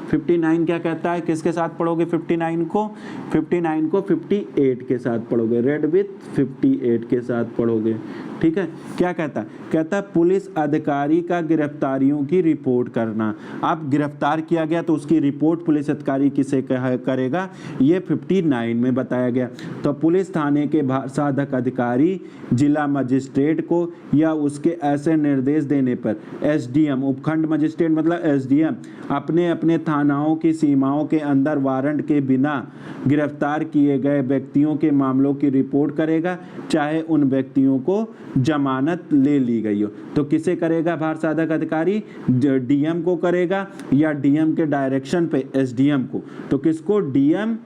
59 क्या कहता है, किसके साथ पढ़ोगे 59 को? 59 को 58 के साथ पढ़ोगे, रेड विथ 58 के साथ पढ़ोगे, ठीक है। क्या कहता है? कहता है पुलिस अधिकारी का गिरफ्तारियों की रिपोर्ट करना। अब गिरफ्तार किया गया तो उसकी रिपोर्ट पुलिस अधिकारी किसे करेगा, ये 59 में बताया गया। तो पुलिस थाने के साधक अधिकारी जिला मजिस्ट्रेट को या उसके ऐसे निर्देश देने पर एसडीएम, उपखंड मजिस्ट्रेट मतलब एसडीएम, अपने अपने थानाओं की सीमाओं के अंदर वारंट के बिना गिरफ्तार किए गए व्यक्तियों के मामलों की रिपोर्ट करेगा, चाहे उन व्यक्तियों को जमानत ले ली गई हो। तो किसे करेगा भार साधक अधिकारी? डीएम को करेगा या डीएम के डायरेक्शन पे एसडीएम को। तो किसको? डीएम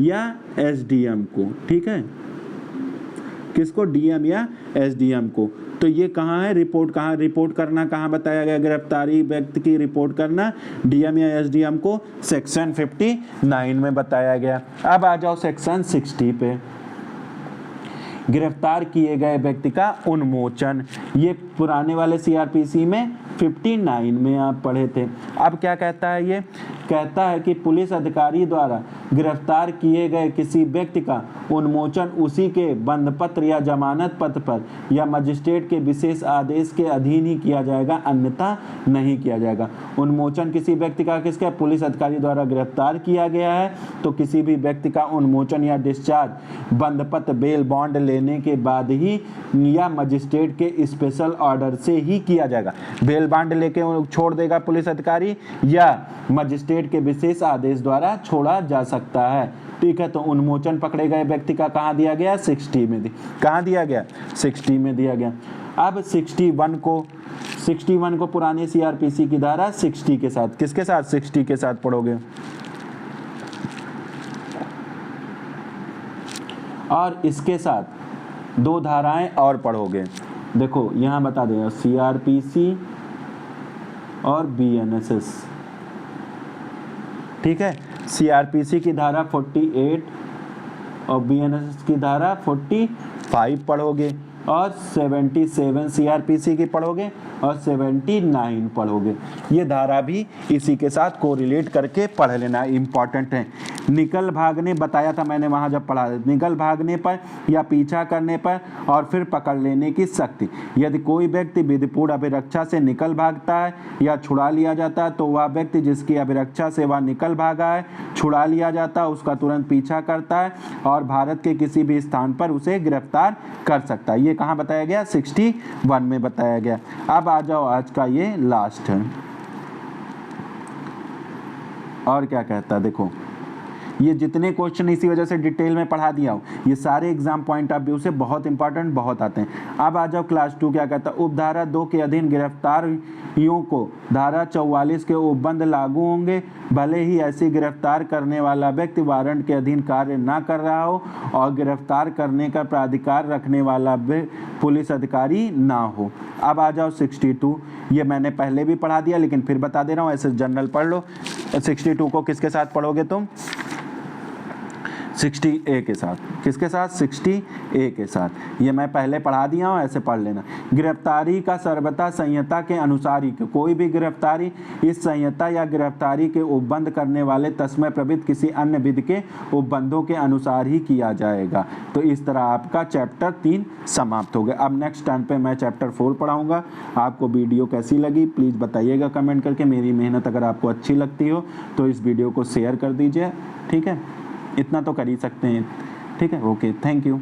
या एसडीएम को, ठीक है, किसको? डीएम या एसडीएम को। तो ये कहाँ है रिपोर्ट, कहाँ रिपोर्ट करना, कहाँ बताया गया गिरफ्तारी व्यक्ति की रिपोर्ट करना? डीएम या एसडीएम को सेक्शन 59 में बताया गया। अब आ जाओ सेक्शन 60 पे, गिरफ्तार किए गए व्यक्ति का उन्मोचन। ये पुराने वाले सीआरपीसी में 59 में आप पढ़े थे। अब क्या कहता है? ये कहता है कि पुलिस अधिकारी द्वारा गिरफ्तार किए गए किसी व्यक्ति का उन्मोचन उसी के बंद पत्र या जमानत पत्र पर या मजिस्ट्रेट के विशेष आदेश के अधीन ही किया जाएगा, अन्यथा नहीं किया जाएगा। उन्मोचन किसी व्यक्ति का किसका? पुलिस अधिकारी द्वारा गिरफ्तार किया गया है तो किसी भी व्यक्ति का उन्मोचन या डिस्चार्ज बंद पत्र, बेल बॉन्ड लेने के बाद ही या मजिस्ट्रेट के स्पेशल ऑर्डर से ही किया जाएगा। बेल बॉन्ड लेके छोड़ देगा पुलिस अधिकारी या मजिस्ट्रेट के विशेष आदेश द्वारा छोड़ा जा सकता है, ठीक है। तो उन्मोचन पकड़े गए व्यक्ति का कहाँ दिया गया? 60 में। कहाँ दिया गया? 60 में दिया गया। अब 61 को पुराने सीआरपीसी की धारा 60 के साथ, किसके साथ? 60 के साथ पढ़ोगे। और इसके साथ 2 धाराएं और पढ़ोगे। देखो यहाँ बता देगा, सीआरपीसी और बीएनएसएस, ठीक है। सीआरपीसी की धारा 48 और बीएनएसएस की धारा 45 पढ़ोगे और 77 सीआरपीसी की पढ़ोगे और 79 पढ़ोगे। ये धारा भी इसी के साथ कोरिलेट करके पढ़ लेना, इंपॉर्टेंट है। निकल भागने बताया था मैंने वहाँ जब पढ़ा, निकल भागने पर या पीछा करने पर और फिर पकड़ लेने की शक्ति। यदि कोई व्यक्ति विधिपूर्ण अभिरक्षा से निकल भागता है या छुड़ा लिया जाता है तो वह व्यक्ति जिसकी अभिरक्षा से वह निकल भागा है, छुड़ा लिया जाता है, उसका तुरंत पीछा करता है और भारत के किसी भी स्थान पर उसे गिरफ्तार कर सकता है। ये कहाँ बताया गया? 61 में बताया गया। अब आ जाओ, आज का ये लास्ट है। और क्या कहता है? देखो ये जितने क्वेश्चन इसी वजह से डिटेल में पढ़ा दिया हूँ, ये सारे एग्जाम पॉइंट ऑफ व्यू से बहुत इंपॉर्टेंट बहुत आते हैं। अब आ जाओ क्लास 2 क्या कहता है? उपधारा 2 के अधीन गिरफ्तारियों को धारा 44 के उपबंध लागू होंगे, भले ही ऐसी गिरफ्तार करने वाला व्यक्ति वारंट के अधीन कार्य ना कर रहा हो और गिरफ्तार करने का प्राधिकार रखने वाला पुलिस अधिकारी ना हो। अब आ जाओ 62, ये मैंने पहले भी पढ़ा दिया लेकिन फिर बता दे रहा हूँ, ऐसे जनरल पढ़ लो। 62 को किसके साथ पढ़ोगे तुम? 60A के साथ। किसके साथ? 60A के साथ। ये मैं पहले पढ़ा दिया हूँ, ऐसे पढ़ लेना। गिरफ्तारी का सर्वथा संहिता के अनुसार ही, कोई भी गिरफ्तारी इस संहिता या गिरफ्तारी के उपबंध करने वाले तस्मय प्रवृत्त किसी अन्य विधि के उपबंधों के अनुसार ही किया जाएगा। तो इस तरह आपका चैप्टर 3 समाप्त हो गया। अब नेक्स्ट टाइम पे मैं चैप्टर 4 पढ़ाऊँगा। आपको वीडियो कैसी लगी प्लीज़ बताइएगा कमेंट करके। मेरी मेहनत अगर आपको अच्छी लगती हो तो इस वीडियो को शेयर कर दीजिए, ठीक है। इतना तो कर ही सकते हैं, ठीक है। Okay, thank you.